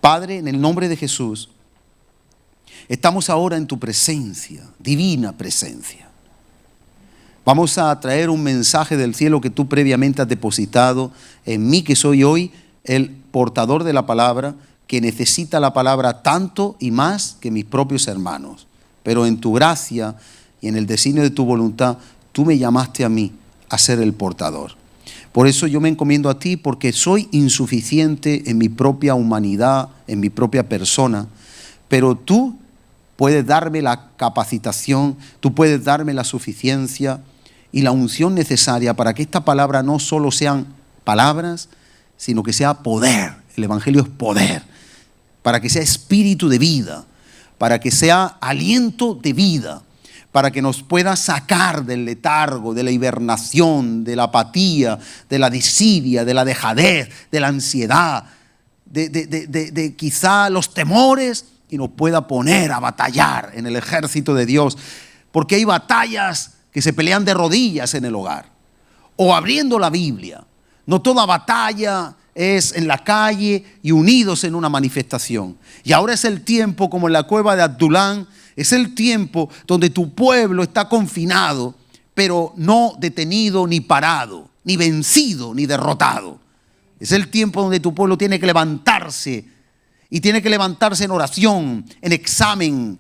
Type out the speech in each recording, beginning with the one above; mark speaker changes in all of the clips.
Speaker 1: Padre, en el nombre de Jesús, estamos ahora en tu presencia, divina presencia. Vamos a traer un mensaje del cielo que tú previamente has depositado en mí, que soy hoy el portador de la palabra, que necesita la palabra tanto y más que mis propios hermanos. Pero en tu gracia y en el designio de tu voluntad, tú me llamaste a mí a ser el portador. Por eso yo me encomiendo a ti, porque soy insuficiente en mi propia humanidad, en mi propia persona, pero tú puedes darme la capacitación, tú puedes darme la suficiencia y la unción necesaria para que esta palabra no solo sean palabras, sino que sea poder. El evangelio es poder, para que sea espíritu de vida, para que sea aliento de vida, para que nos pueda sacar del letargo, de la hibernación, de la apatía, de la desidia, de la dejadez, de la ansiedad, de quizá los temores, y nos pueda poner a batallar en el ejército de Dios. Porque hay batallas que se pelean de rodillas en el hogar o abriendo la Biblia. No toda batalla es en la calle y unidos en una manifestación. Y ahora es el tiempo, como en la cueva de Adulán, es el tiempo donde tu pueblo está confinado, pero no detenido ni parado, ni vencido ni derrotado. Es el tiempo donde tu pueblo tiene que levantarse, y tiene que levantarse en oración, en examen,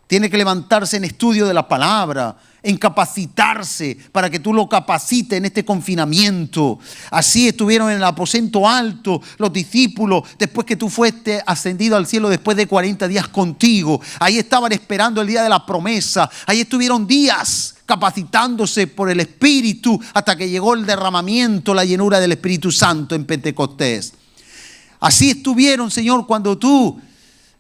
Speaker 1: tiene que levantarse en estudio de la palabra, en capacitarse para que tú lo capacites en este confinamiento. Así estuvieron en el aposento alto los discípulos después que tú fuiste ascendido al cielo, después de 40 días contigo. Ahí estaban esperando el día de la promesa. Ahí estuvieron días capacitándose por el Espíritu hasta que llegó el derramamiento, la llenura del Espíritu Santo en Pentecostés. Así estuvieron, Señor, cuando tú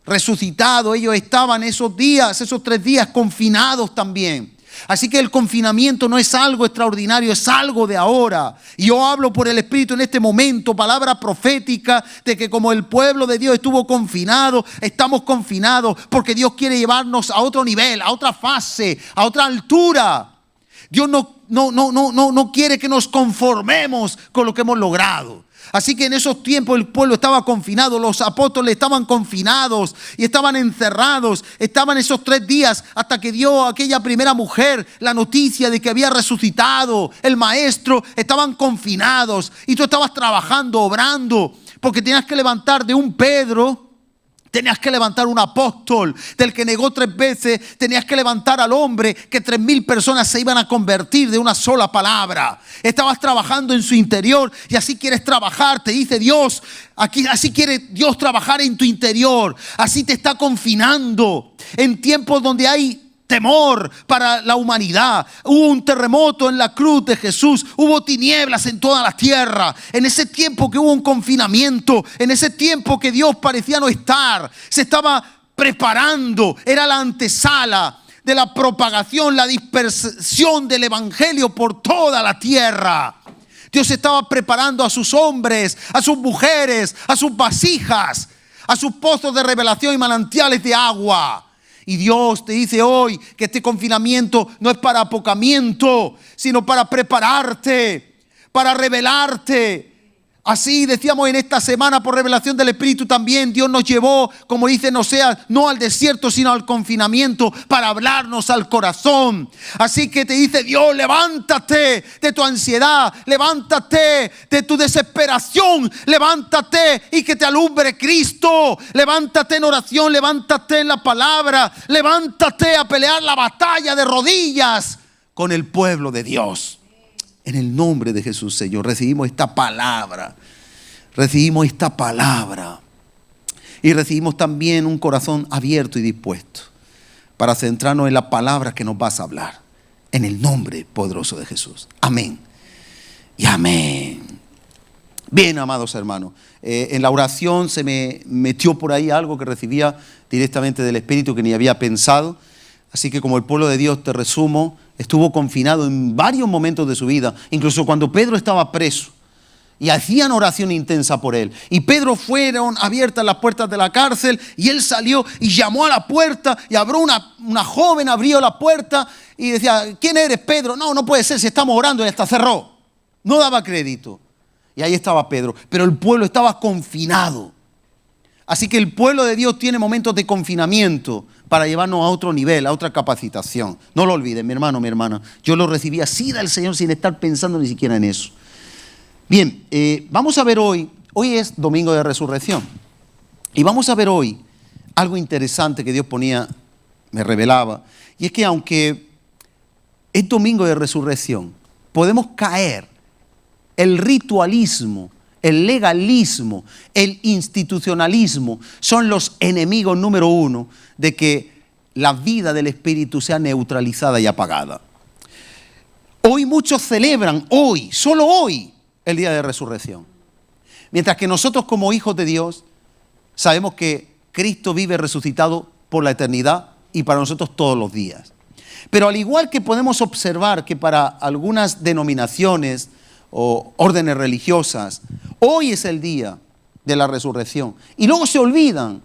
Speaker 1: resucitado, ellos estaban esos días, esos 3 días confinados también. Así que el confinamiento no es algo extraordinario, es algo de ahora. Y yo hablo por el Espíritu en este momento, palabra profética, de que como el pueblo de Dios estuvo confinado, estamos confinados porque Dios quiere llevarnos a otro nivel, a otra fase, a otra altura. Dios no quiere que nos conformemos con lo que hemos logrado. Así que en esos tiempos el pueblo estaba confinado, los apóstoles estaban confinados y estaban encerrados, estaban esos 3 días hasta que dio a aquella primera mujer la noticia de que había resucitado el maestro. Estaban confinados y tú estabas trabajando, obrando, porque tenías que levantar de un Pedro. Tenías que levantar un apóstol del que negó 3 veces. Tenías que levantar al hombre que 3,000 personas se iban a convertir de una sola palabra. Estabas trabajando en su interior y así quieres trabajar, te dice Dios. Así quiere Dios trabajar en tu interior. Así te está confinando en tiempos donde hay temor para la humanidad. Hubo un terremoto en la cruz de Jesús, hubo tinieblas en toda la tierra. En ese tiempo que hubo un confinamiento, en ese tiempo que Dios parecía no estar, se estaba preparando, era la antesala de la propagación, la dispersión del evangelio por toda la tierra. Dios estaba preparando a sus hombres, a sus mujeres, a sus vasijas, a sus pozos de revelación y manantiales de agua. Y Dios te dice hoy que este confinamiento no es para apocamiento, sino para prepararte, para revelarte. Así decíamos en esta semana por revelación del Espíritu también, Dios nos llevó, como dice en Oseas, no al desierto sino al confinamiento para hablarnos al corazón. Así que te dice Dios, levántate de tu ansiedad, levántate de tu desesperación, levántate y que te alumbre Cristo. Levántate en oración, levántate en la palabra, levántate a pelear la batalla de rodillas con el pueblo de Dios. En el nombre de Jesús, Señor, recibimos esta palabra. Recibimos esta palabra. Y recibimos también un corazón abierto y dispuesto para centrarnos en la palabra que nos vas a hablar. En el nombre poderoso de Jesús. Amén. Y amén. Bien, amados hermanos. En la oración se me metió por ahí algo que recibía directamente del Espíritu que ni había pensado. Así que como el pueblo de Dios, te resumo, estuvo confinado en varios momentos de su vida, incluso cuando Pedro estaba preso y hacían oración intensa por él. Y Pedro fueron abiertas las puertas de la cárcel y él salió y llamó a la puerta y abrió una joven, abrió la puerta y decía, ¿quién eres, Pedro? No puede ser, si estamos orando y hasta cerró. No daba crédito. Y ahí estaba Pedro, pero el pueblo estaba confinado. Así que el pueblo de Dios tiene momentos de confinamiento para llevarnos a otro nivel, a otra capacitación. No lo olvides, mi hermano, mi hermana. Yo lo recibí así del Señor sin estar pensando ni siquiera en eso. Bien, vamos a ver hoy es Domingo de Resurrección. Y vamos a ver hoy algo interesante que Dios me revelaba. Y es que aunque es Domingo de Resurrección, podemos caer el ritualismo, el legalismo, el institucionalismo, son los enemigos número uno de que la vida del Espíritu sea neutralizada y apagada. Hoy muchos celebran, solo hoy, el día de resurrección. Mientras que nosotros como hijos de Dios sabemos que Cristo vive resucitado por la eternidad y para nosotros todos los días. Pero al igual que podemos observar que para algunas denominaciones o órdenes religiosas, hoy es el día de la resurrección. Y luego se olvidan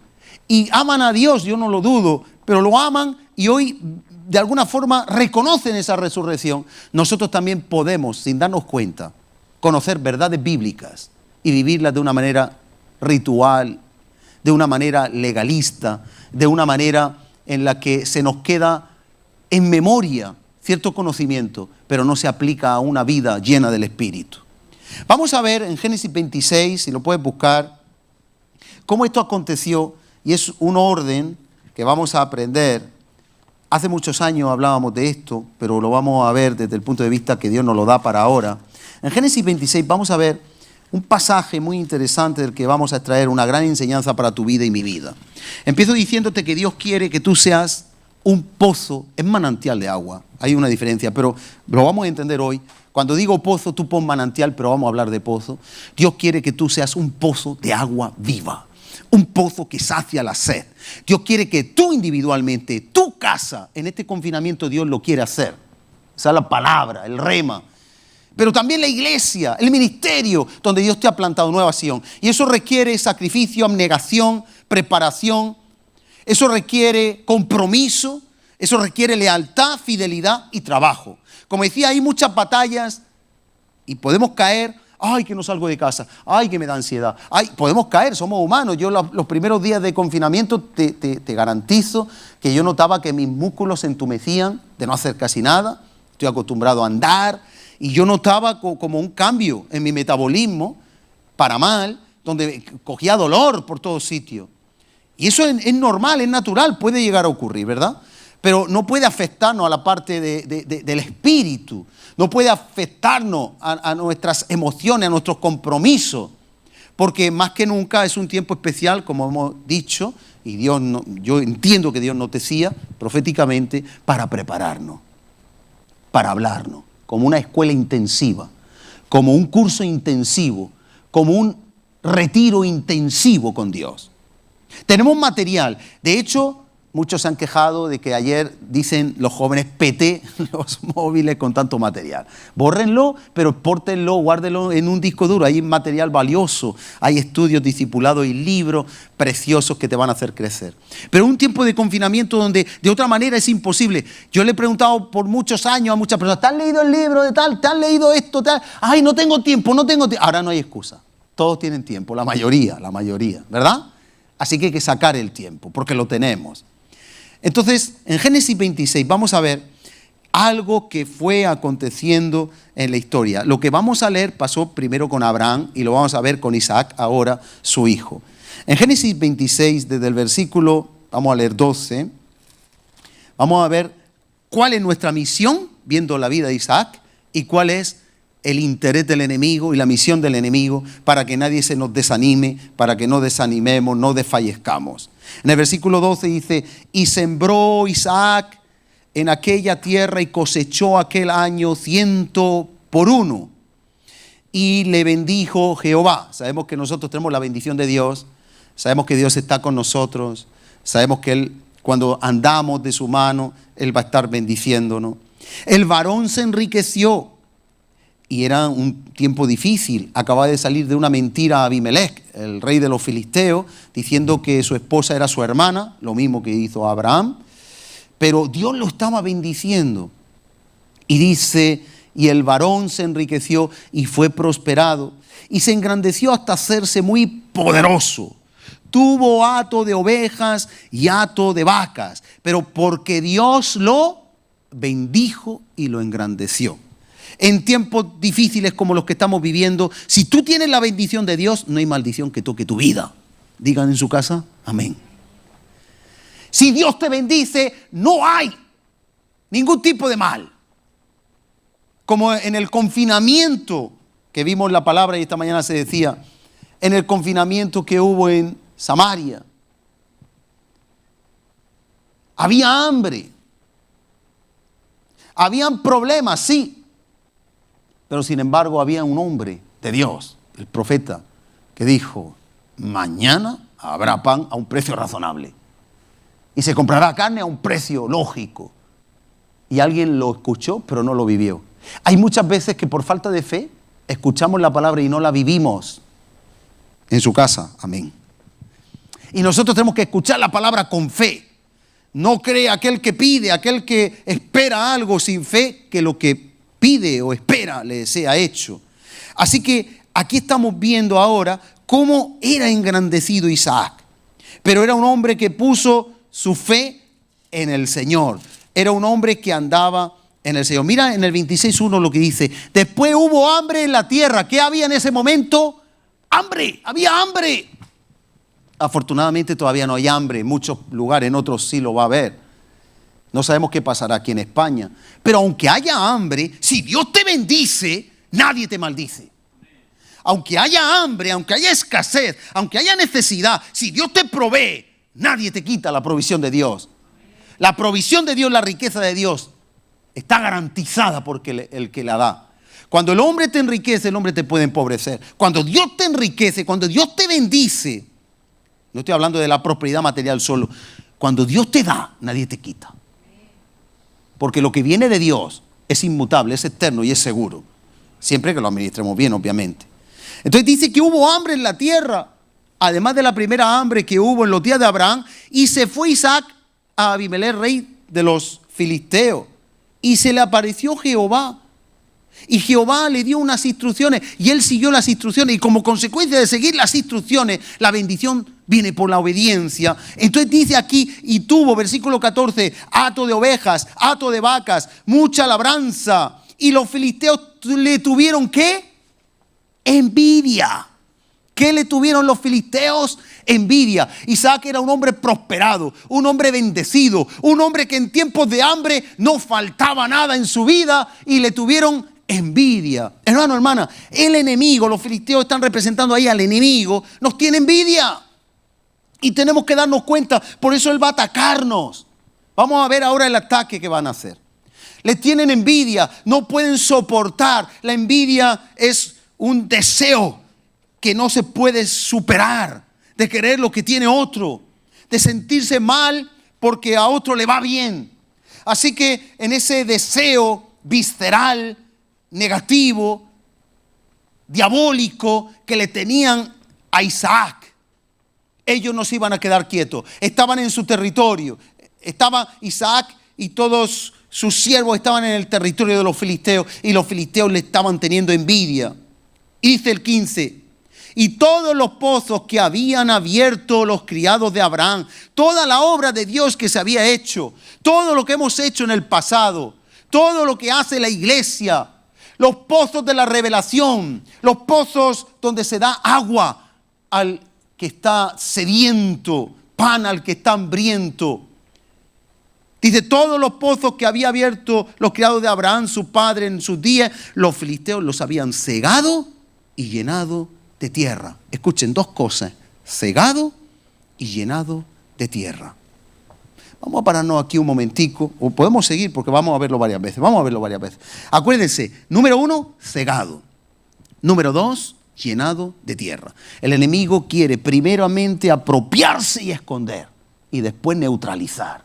Speaker 1: y aman a Dios, yo no lo dudo, pero lo aman y hoy de alguna forma reconocen esa resurrección. Nosotros también podemos, sin darnos cuenta, conocer verdades bíblicas y vivirlas de una manera ritual, de una manera legalista, de una manera en la que se nos queda en memoria cierto conocimiento, pero no se aplica a una vida llena del Espíritu. Vamos a ver en Génesis 26, si lo puedes buscar, cómo esto aconteció, y es un orden que vamos a aprender. Hace muchos años hablábamos de esto, pero lo vamos a ver desde el punto de vista que Dios nos lo da para ahora. En Génesis 26 vamos a ver un pasaje muy interesante del que vamos a extraer una gran enseñanza para tu vida y mi vida. Empiezo diciéndote que Dios quiere que tú seas un pozo, es manantial de agua. Hay una diferencia, pero lo vamos a entender hoy. Cuando digo pozo, tú pon manantial, pero vamos a hablar de pozo. Dios quiere que tú seas un pozo de agua viva, un pozo que sacia la sed. Dios quiere que tú individualmente, tu casa, en este confinamiento Dios lo quiere hacer. Esa es la palabra, el rema. Pero también la iglesia, el ministerio, donde Dios te ha plantado Nueva Sion. Y eso requiere sacrificio, abnegación, preparación. Eso requiere compromiso, eso requiere lealtad, fidelidad y trabajo. Como decía, hay muchas batallas y podemos caer. Ay, que no salgo de casa. Ay, que me da ansiedad. Ay, podemos caer, somos humanos. Yo los primeros días de confinamiento te garantizo que yo notaba que mis músculos se entumecían de no hacer casi nada. Estoy acostumbrado a andar y yo notaba como un cambio en mi metabolismo para mal, donde cogía dolor por todos sitios. Y eso es normal, es natural, puede llegar a ocurrir, ¿verdad? Pero no puede afectarnos a la parte del espíritu, no puede afectarnos a nuestras emociones, a nuestros compromisos, porque más que nunca es un tiempo especial, como hemos dicho, y yo entiendo que Dios nos decía proféticamente, para prepararnos, para hablarnos, como una escuela intensiva, como un curso intensivo, como un retiro intensivo con Dios. Tenemos material. De hecho, muchos se han quejado de que ayer, dicen los jóvenes, peté los móviles con tanto material. Bórrenlo, pero pórtenlo, guárdenlo en un disco duro. Hay material valioso, hay estudios discipulados y libros preciosos que te van a hacer crecer. Pero un tiempo de confinamiento donde de otra manera es imposible. Yo le he preguntado por muchos años a muchas personas, ¿te has leído el libro de tal? ¿Te has leído esto? Tal? Ay, no tengo tiempo, no tengo tiempo. Ahora no hay excusa. Todos tienen tiempo, la mayoría, ¿verdad? Así que hay que sacar el tiempo, porque lo tenemos. Entonces, en Génesis 26 vamos a ver algo que fue aconteciendo en la historia. Lo que vamos a leer pasó primero con Abraham y lo vamos a ver con Isaac, ahora su hijo. En Génesis 26, desde el versículo, vamos a leer 12, vamos a ver cuál es nuestra misión, viendo la vida de Isaac, y cuál es el interés del enemigo y la misión del enemigo para que nadie se nos desanime, para que no desanimemos, no desfallezcamos. En el versículo 12 dice, y sembró Isaac en aquella tierra y cosechó aquel año 100 por 1. Y le bendijo Jehová. Sabemos que nosotros tenemos la bendición de Dios, sabemos que Dios está con nosotros, sabemos que Él, cuando andamos de su mano, Él va a estar bendiciéndonos. El varón se enriqueció. Y era un tiempo difícil. Acababa de salir de una mentira a Abimelech, el rey de los filisteos, diciendo que su esposa era su hermana, lo mismo que hizo Abraham. Pero Dios lo estaba bendiciendo. Y dice, y el varón se enriqueció y fue prosperado. Y se engrandeció hasta hacerse muy poderoso. tuvo hato de ovejas y hato de vacas, pero porque Dios lo bendijo y lo engrandeció. En tiempos difíciles como los que estamos viviendo, si tú tienes la bendición de Dios, no hay maldición que toque tu vida. Digan en su casa, amén. Si Dios te bendice, no hay ningún tipo de mal. Como en el confinamiento que vimos la palabra y esta mañana se decía, en el confinamiento que hubo en Samaria. Había hambre. Habían problemas, sí. Pero sin embargo había un hombre de Dios, el profeta, que dijo, mañana habrá pan a un precio razonable. Y se comprará carne a un precio lógico. Y alguien lo escuchó, pero no lo vivió. Hay muchas veces que por falta de fe escuchamos la palabra y no la vivimos en su casa. Amén. Y nosotros tenemos que escuchar la palabra con fe. No cree aquel que pide, aquel que espera algo sin fe, que lo que pide o espera le sea hecho. Así que aquí estamos viendo ahora cómo era engrandecido Isaac. Pero era un hombre que puso su fe en el Señor. Era un hombre que andaba en el Señor. Mira en el 26:1 lo que dice. Después hubo hambre en la tierra. ¿Qué había en ese momento? Hambre. Había hambre. Afortunadamente todavía no hay hambre. En muchos lugares, en otros sí lo va a haber. No sabemos qué pasará aquí en España. Pero aunque haya hambre, si Dios te bendice, nadie te maldice. Aunque haya hambre, aunque haya escasez, aunque haya necesidad, si Dios te provee, nadie te quita la provisión de Dios. La provisión de Dios, la riqueza de Dios, está garantizada porque el que la da. Cuando el hombre te enriquece, el hombre te puede empobrecer. Cuando Dios te enriquece, cuando Dios te bendice, no estoy hablando de la prosperidad material solo. Cuando Dios te da, nadie te quita. Porque lo que viene de Dios es inmutable, es eterno y es seguro. Siempre que lo administremos bien, obviamente. Entonces dice que hubo hambre en la tierra, además de la primera hambre que hubo en los días de Abraham, y se fue Isaac a Abimelech, rey de los filisteos, y se le apareció Jehová. Y Jehová le dio unas instrucciones y él siguió las instrucciones, y como consecuencia de seguir las instrucciones, la bendición viene por la obediencia. Entonces dice aquí, y tuvo, versículo 14, hato de ovejas, hato de vacas, mucha labranza, y los filisteos le tuvieron ¿qué? Envidia. ¿Qué le tuvieron los filisteos? Envidia. Isaac era un hombre prosperado, un hombre bendecido, un hombre que en tiempos de hambre no faltaba nada en su vida, y le tuvieron envidia. Hermano, hermana, el enemigo, los filisteos están representando ahí al enemigo, nos tiene envidia. Y tenemos que darnos cuenta, por eso él va a atacarnos. Vamos a ver ahora el ataque que van a hacer. Le tienen envidia, no pueden soportar. La envidia es un deseo que no se puede superar, de querer lo que tiene otro, de sentirse mal porque a otro le va bien. Así que en ese deseo visceral, negativo, diabólico que le tenían a Isaac, ellos no se iban a quedar quietos. Estaban en su territorio. Estaba Isaac y todos sus siervos estaban en el territorio de los filisteos, y los filisteos le estaban teniendo envidia. Y dice el 15, y todos los pozos que habían abierto los criados de Abraham, toda la obra de Dios que se había hecho, todo lo que hemos hecho en el pasado, todo lo que hace la iglesia, los pozos de la revelación, los pozos donde se da agua al que está sediento, pan al que está hambriento. Dice, todos los pozos que había abierto los criados de Abraham, su padre, en sus días, los filisteos los habían cegado y llenado de tierra. Escuchen, dos cosas: cegado y llenado de tierra. Vamos a pararnos aquí un momentico, o podemos seguir porque vamos a verlo varias veces. Acuérdense, número 1, cegado. Número 2, llenado de tierra. El enemigo quiere primeramente apropiarse y esconder, y después neutralizar,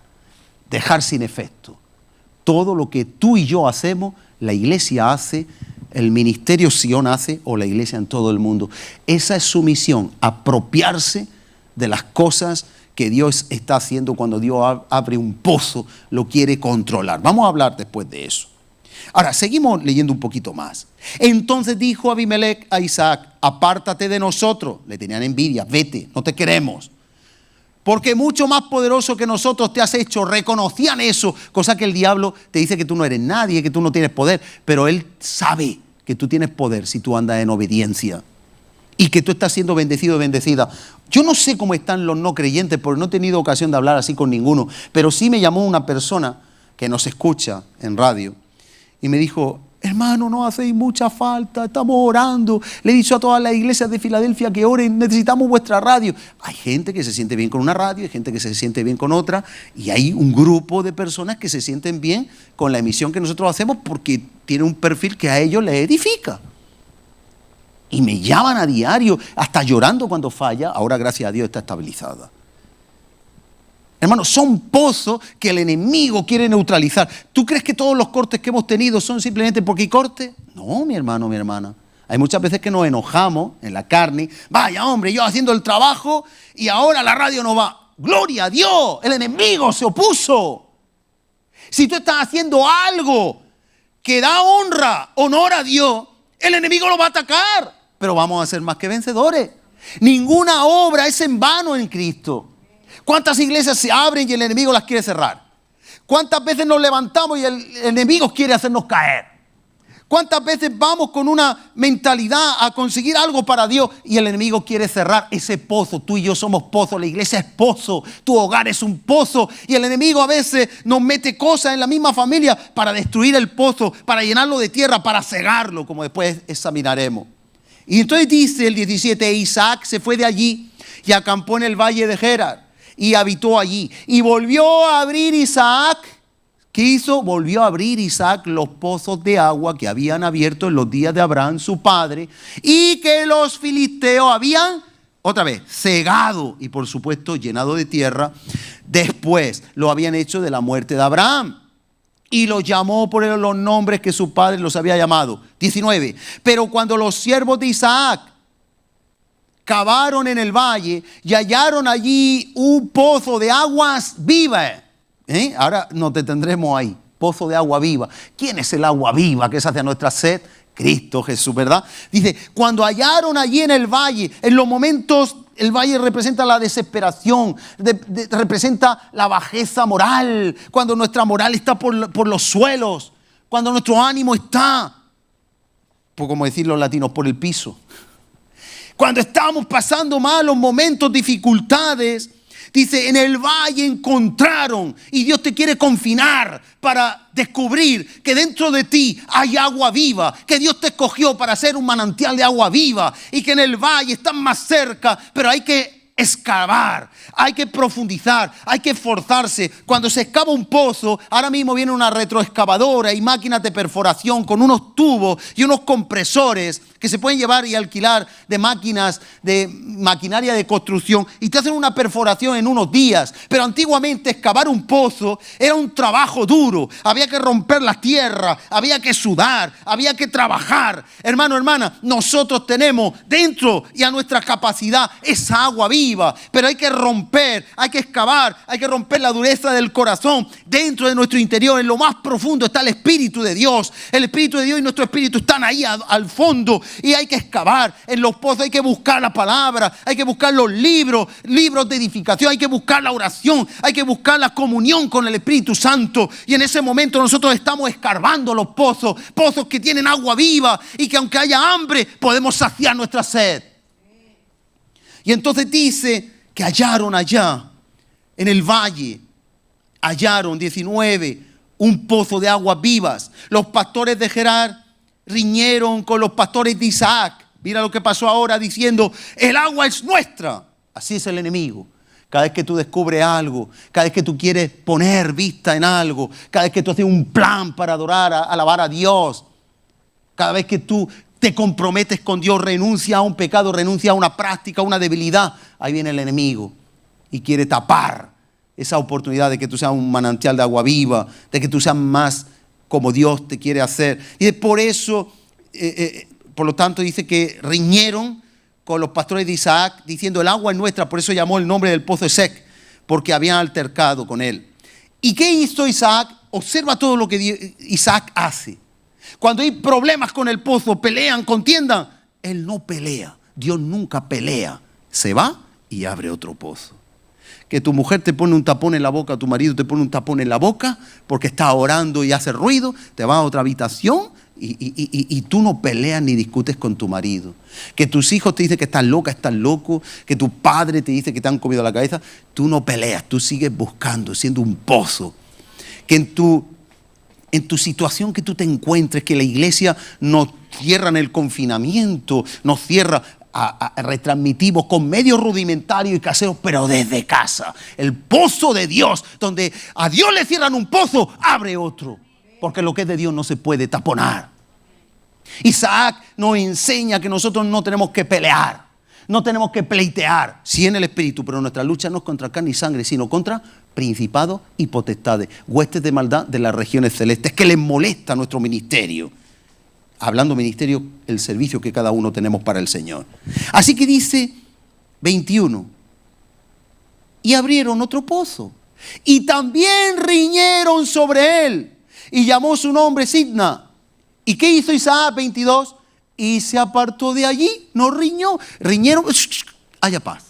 Speaker 1: dejar sin efecto. Todo lo que tú y yo hacemos, la iglesia hace, el ministerio Sion hace, o la iglesia en todo el mundo. Esa es su misión, apropiarse de las cosas que Dios está haciendo. Cuando Dios abre un pozo, lo quiere controlar. Vamos a hablar después de eso. Ahora, seguimos leyendo un poquito más. Entonces dijo Abimelech a Isaac, apártate de nosotros. Le tenían envidia, vete, no te queremos. porque mucho más poderoso que nosotros te has hecho. Reconocían eso, cosa que el diablo te dice que tú no eres nadie, que tú no tienes poder, pero él sabe que tú tienes poder si tú andas en obediencia y que tú estás siendo bendecido o bendecida. Yo no sé cómo están los no creyentes, porque no he tenido ocasión de hablar así con ninguno, pero sí me llamó una persona que nos escucha en radio y me dijo: hermano, no hacéis mucha falta, estamos orando. Le he dicho a todas las iglesias de Filadelfia que oren, necesitamos vuestra radio. Hay gente que se siente bien con una radio, hay gente que se siente bien con otra, y hay un grupo de personas que se sienten bien con la emisión que nosotros hacemos porque tiene un perfil que a ellos les edifica. Y me llaman a diario, hasta llorando cuando falla. Ahora, gracias a Dios, está estabilizada. Hermanos, son pozos que el enemigo quiere neutralizar. ¿Tú crees que todos los cortes que hemos tenido son simplemente porque hay corte? No, mi hermano, mi hermana. Hay muchas veces que nos enojamos en la carne. Vaya hombre, yo haciendo el trabajo y ahora la radio no va. ¡Gloria a Dios! El enemigo se opuso. Si tú estás haciendo algo que da honor a Dios, el enemigo lo va a atacar. Pero vamos a ser más que vencedores. Ninguna obra es en vano en Cristo. ¿Cuántas iglesias se abren y el enemigo las quiere cerrar? ¿Cuántas veces nos levantamos y el enemigo quiere hacernos caer? ¿Cuántas veces vamos con una mentalidad a conseguir algo para Dios y el enemigo quiere cerrar ese pozo? Tú y yo somos pozo, la iglesia es pozo, tu hogar es un pozo, y el enemigo a veces nos mete cosas en la misma familia para destruir el pozo, para llenarlo de tierra, para cegarlo, como después examinaremos. Y entonces dice el 17: Isaac se fue de allí y acampó en el valle de Gerar y habitó allí. Y volvió a abrir Isaac. ¿Qué hizo? Volvió a abrir Isaac los pozos de agua que habían abierto en los días de Abraham, su padre, y que los filisteos habían, otra vez, cegado y por supuesto llenado de tierra. Después lo habían hecho de la muerte de Abraham. Y los llamó por los nombres que su padre los había llamado. 19. Pero cuando los siervos de Isaac cavaron en el valle y hallaron allí un pozo de aguas vivas. Ahora nos detendremos ahí. Pozo de agua viva. ¿Quién es el agua viva que sacia nuestra sed? Cristo Jesús, ¿verdad? Dice, cuando hallaron allí en el valle, en los momentos, el valle representa la desesperación, representa la bajeza moral, cuando nuestra moral está por los suelos, cuando nuestro ánimo está, por como decir los latinos, por el piso. Cuando estamos pasando malos momentos, dificultades, dice, en el valle encontraron, y Dios te quiere confinar para descubrir que dentro de ti hay agua viva, que Dios te escogió para ser un manantial de agua viva y que en el valle están más cerca, pero hay que excavar, hay que profundizar, hay que esforzarse. Cuando se excava un pozo, ahora mismo viene una retroexcavadora y máquinas de perforación con unos tubos y unos compresores que se pueden llevar y alquilar de máquinas, de maquinaria de construcción, y te hacen una perforación en unos días. Pero antiguamente excavar un pozo era un trabajo duro, había que romper la tierra, había que sudar, había que trabajar. Hermano, hermana, nosotros tenemos dentro y a nuestra capacidad esa agua viva, pero hay que romper, hay que excavar, hay que romper la dureza del corazón. Dentro de nuestro interior, en lo más profundo, está el Espíritu de Dios. El Espíritu de Dios y nuestro Espíritu están ahí al fondo. Y hay que excavar en los pozos, hay que buscar la palabra, hay que buscar los libros de edificación, hay que buscar la oración, hay que buscar la comunión con el Espíritu Santo. Y en ese momento nosotros estamos escarbando los pozos, pozos que tienen agua viva y que aunque haya hambre podemos saciar nuestra sed. Y entonces dice que hallaron allá en el valle, hallaron 19, un pozo de aguas vivas. Los pastores de Gerar riñeron con los pastores de Isaac. Mira lo que pasó ahora diciendo, el agua es nuestra. Así es el enemigo. Cada vez que tú descubres algo, cada vez que tú quieres poner vista en algo, cada vez que tú haces un plan para adorar, alabar a Dios, cada vez que tú te comprometes con Dios, renuncia a un pecado, renuncia a una práctica, a una debilidad, ahí viene el enemigo y quiere tapar esa oportunidad de que tú seas un manantial de agua viva, de que tú seas más como Dios te quiere hacer. Y por eso, por lo tanto, dice que riñeron con los pastores de Isaac, diciendo, el agua es nuestra. Por eso llamó el nombre del pozo Esek, porque habían altercado con él. ¿Y qué hizo Isaac? Observa todo lo que Isaac hace. Cuando hay problemas con el pozo, pelean, contiendan, él no pelea. Dios nunca pelea. Se va y abre otro pozo. Que tu mujer te pone un tapón en la boca, tu marido te pone un tapón en la boca porque está orando y hace ruido, te vas a otra habitación y tú no peleas ni discutes con tu marido. Que tus hijos te dicen que estás loca, estás loco, que tu padre te dice que te han comido la cabeza, tú no peleas, tú sigues buscando, siendo un pozo. Que en tu situación que tú te encuentres, que la iglesia nos cierra en el confinamiento, nos cierra... retransmitimos con medios rudimentarios y caseros, pero desde casa. El pozo de Dios, donde a Dios le cierran un pozo, abre otro. Porque lo que es de Dios no se puede taponar. Isaac nos enseña que nosotros no tenemos que pelear, no tenemos que pleitear, sí en el espíritu, pero nuestra lucha no es contra carne y sangre, sino contra principados y potestades, huestes de maldad de las regiones celestes, que les molesta nuestro ministerio. Hablando ministerio, el servicio que cada uno tenemos para el Señor. Así que dice 21, y abrieron otro pozo, y también riñeron sobre él, y llamó su nombre Sidna. ¿Y qué hizo Isaac? 22, y se apartó de allí, no riñó, riñeron, haya paz.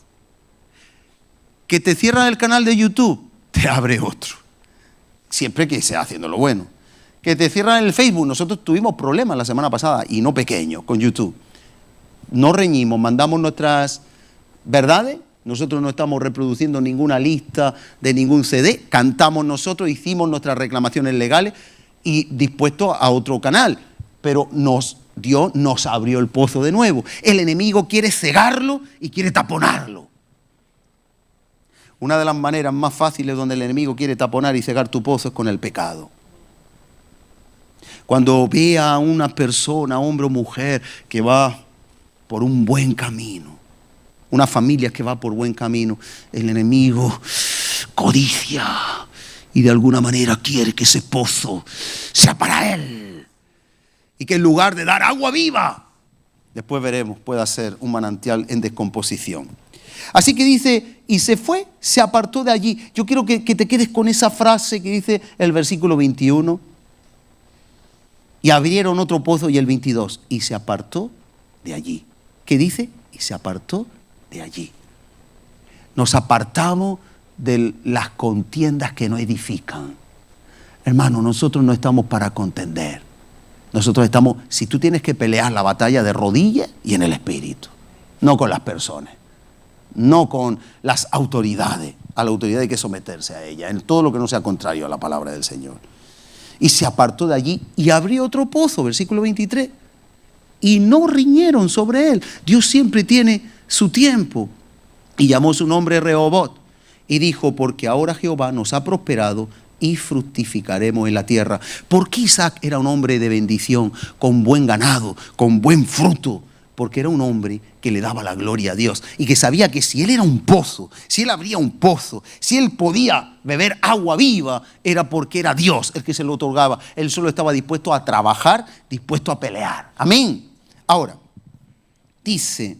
Speaker 1: Que te cierran el canal de YouTube, te abre otro, siempre que sea haciendo lo bueno. Que te cierran el Facebook. Nosotros tuvimos problemas la semana pasada, y no pequeños, con YouTube. No reñimos, mandamos nuestras verdades. Nosotros no estamos reproduciendo ninguna lista de ningún CD. Cantamos nosotros, hicimos nuestras reclamaciones legales y dispuestos a otro canal. Pero Dios nos abrió el pozo de nuevo. El enemigo quiere cegarlo y quiere taponarlo. Una de las maneras más fáciles donde el enemigo quiere taponar y cegar tu pozo es con el pecado. Cuando vea a una persona, hombre o mujer, que va por un buen camino, una familia que va por buen camino, el enemigo codicia y de alguna manera quiere que ese pozo sea para él. Y que en lugar de dar agua viva, después veremos, pueda ser un manantial en descomposición. Así que dice, y se fue, se apartó de allí. Yo quiero que te quedes con esa frase que dice el versículo 21. Y abrieron otro pozo, y el 22, y se apartó de allí. ¿Qué dice? Y se apartó de allí. Nos apartamos de las contiendas que no edifican. Hermano, nosotros no estamos para contender. Nosotros estamos, si tú tienes que pelear la batalla de rodillas y en el espíritu, no con las personas, no con las autoridades. A la autoridad hay que someterse a ella, en todo lo que no sea contrario a la palabra del Señor. Y se apartó de allí y abrió otro pozo, versículo 23. Y no riñeron sobre él. Dios siempre tiene su tiempo. Y llamó su nombre Rehobot. Y dijo, porque ahora Jehová nos ha prosperado y fructificaremos en la tierra. Porque Isaac era un hombre de bendición, con buen ganado, con buen fruto. Porque era un hombre que le daba la gloria a Dios y que sabía que si él era un pozo, si él abría un pozo, si él podía beber agua viva, era porque era Dios el que se lo otorgaba. Él solo estaba dispuesto a trabajar, dispuesto a pelear. Amén. Ahora, dice,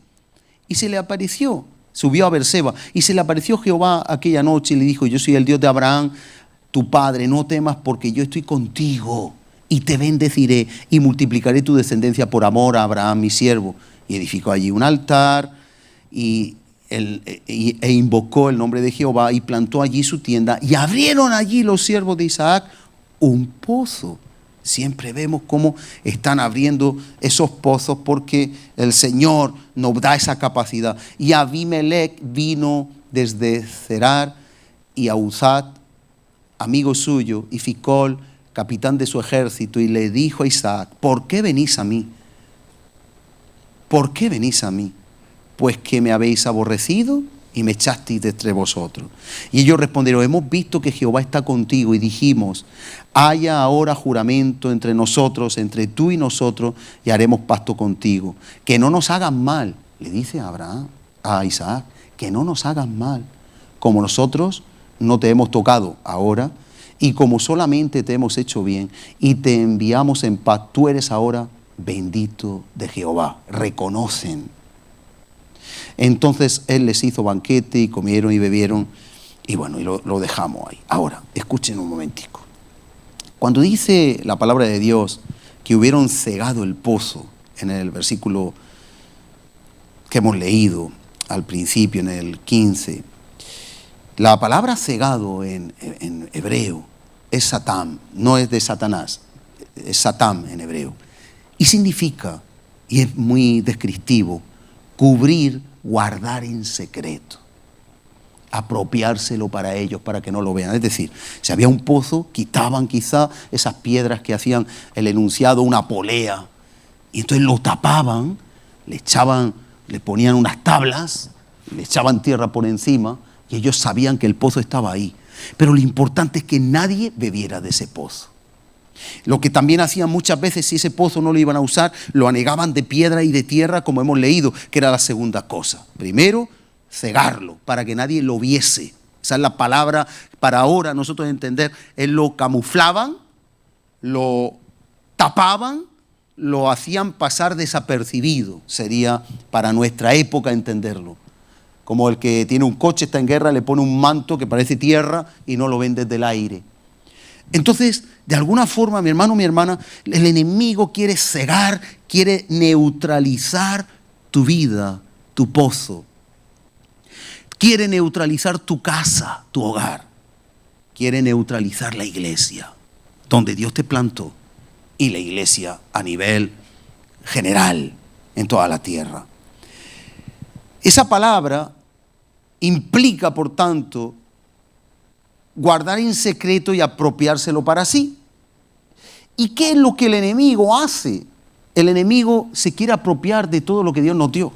Speaker 1: y se le apareció, subió a Beerseba, y se le apareció Jehová aquella noche y le dijo, yo soy el Dios de Abraham, tu padre, no temas porque yo estoy contigo. Y te bendeciré y multiplicaré tu descendencia por amor a Abraham, mi siervo. Y edificó allí un altar e invocó el nombre de Jehová y plantó allí su tienda. Y abrieron allí los siervos de Isaac un pozo. Siempre vemos cómo están abriendo esos pozos porque el Señor nos da esa capacidad. Y Abimelech vino desde Gerar y Ahuzat, amigo suyo, y Ficol, capitán de su ejército, y le dijo a Isaac, ¿por qué venís a mí? ¿Por qué venís a mí? Pues que me habéis aborrecido y me echasteis de entre vosotros. Y ellos respondieron, hemos visto que Jehová está contigo, y dijimos, haya ahora juramento entre nosotros, entre tú y nosotros, y haremos pacto contigo. Que no nos hagan mal, le dice a Isaac, que no nos hagan mal, como nosotros no te hemos tocado ahora, y como solamente te hemos hecho bien y te enviamos en paz, tú eres ahora bendito de Jehová. Reconocen. Entonces él les hizo banquete y comieron y bebieron y bueno, y lo dejamos ahí. Ahora, escuchen un momentico. Cuando dice la palabra de Dios que hubieron cegado el pozo, en el versículo que hemos leído al principio, en el 15, La palabra cegado en hebreo es Satán, no es de Satanás, es Satán en hebreo. Y significa, y es muy descriptivo, cubrir, guardar en secreto, apropiárselo para ellos, para que no lo vean. Es decir, si había un pozo, quitaban quizá esas piedras que hacían el enunciado, una polea, y entonces lo tapaban, le ponían unas tablas, le echaban tierra por encima, y ellos sabían que el pozo estaba ahí. Pero lo importante es que nadie bebiera de ese pozo. Lo que también hacían muchas veces, si ese pozo no lo iban a usar, lo anegaban de piedra y de tierra, como hemos leído, que era la segunda cosa. Primero, cegarlo, para que nadie lo viese. Esa es la palabra para ahora nosotros entender. Él lo camuflaban, lo tapaban, lo hacían pasar desapercibido. Sería para nuestra época entenderlo. Como el que tiene un coche, está en guerra, le pone un manto que parece tierra y no lo ven desde el aire. Entonces, de alguna forma, mi hermano, mi hermana, el enemigo quiere cegar, quiere neutralizar tu vida, tu pozo. Quiere neutralizar tu casa, tu hogar. Quiere neutralizar la iglesia, donde Dios te plantó, y la iglesia a nivel general en toda la tierra. Esa palabra implica, por tanto, guardar en secreto y apropiárselo para sí. ¿Y qué es lo que el enemigo hace? El enemigo se quiere apropiar de todo lo que Dios nos dio.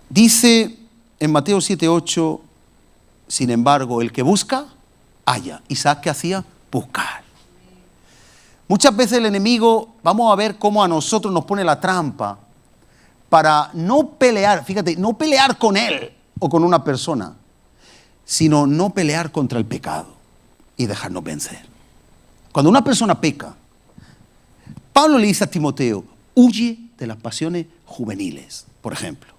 Speaker 1: Dice en Mateo 7:8, sin embargo, el que busca, halla. Isaac, ¿qué hacía? Buscar. Muchas veces el enemigo, vamos a ver cómo a nosotros nos pone la trampa para no pelear, fíjate, no pelear con él o con una persona, sino no pelear contra el pecado y dejarnos vencer. Cuando una persona peca, Pablo le dice a Timoteo, huye de las pasiones juveniles, por ejemplo.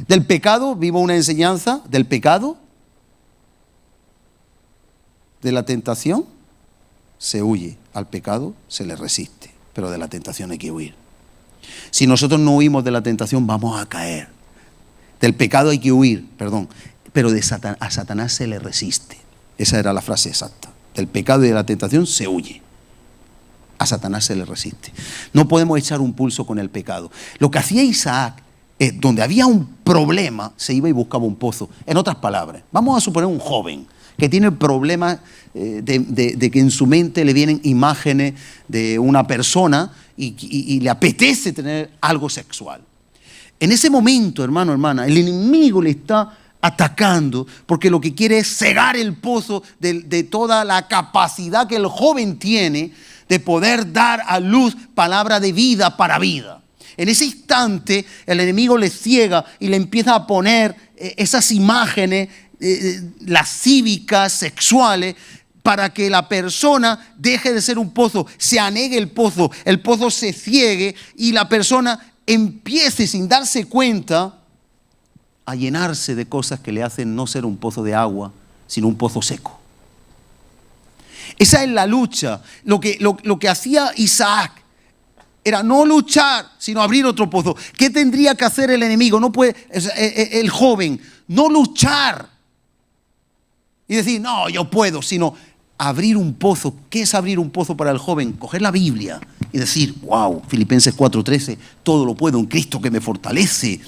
Speaker 1: Del pecado, vivo una enseñanza, del pecado, de la tentación, se huye, al pecado se le resiste, pero de la tentación hay que huir. Si nosotros no huimos de la tentación, vamos a caer. Del pecado hay que huir, perdón, pero a Satanás se le resiste. Esa era la frase exacta. Del pecado y de la tentación se huye. A Satanás se le resiste. No podemos echar un pulso con el pecado. Lo que hacía Isaac, donde había un problema, se iba y buscaba un pozo. En otras palabras, vamos a suponer un joven que tiene problemas de que en su mente le vienen imágenes de una persona y le apetece tener algo sexual. En ese momento, hermano, hermana, el enemigo le está atacando porque lo que quiere es cegar el pozo de toda la capacidad que el joven tiene de poder dar a luz palabra de vida para vida. En ese instante el enemigo le ciega y le empieza a poner esas imágenes lascívicas, sexuales, para que la persona deje de ser un pozo, se anegue el pozo se ciegue y la persona empiece sin darse cuenta a llenarse de cosas que le hacen no ser un pozo de agua, sino un pozo seco. Esa es la lucha. Lo que hacía Isaac era no luchar, sino abrir otro pozo. ¿Qué tendría que hacer el enemigo? No puede, el joven, no luchar y decir, no, yo puedo, sino abrir un pozo. ¿Qué es abrir un pozo para el joven? Coger la Biblia y decir, wow, Filipenses 4:13, todo lo puedo en Cristo que me fortalece.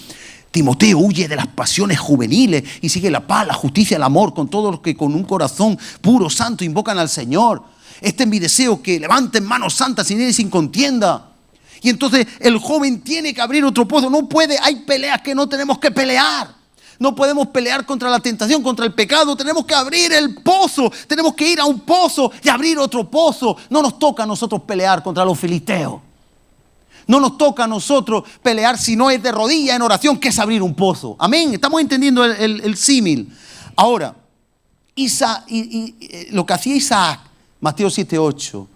Speaker 1: Timoteo, huye de las pasiones juveniles y sigue la paz, la justicia, el amor con todos los que con un corazón puro, santo, invocan al Señor. Este es mi deseo, que levanten manos santas sin ir y sin contienda. Y entonces el joven tiene que abrir otro pozo. No puede, hay peleas que no tenemos que pelear. No podemos pelear contra la tentación, contra el pecado. Tenemos que abrir el pozo. Tenemos que ir a un pozo y abrir otro pozo. No nos toca a nosotros pelear contra los filisteos. No nos toca a nosotros pelear si no es de rodillas en oración, que es abrir un pozo. Amén. Estamos entendiendo el símil. Ahora, lo que hacía Isaac, Mateo 7:8,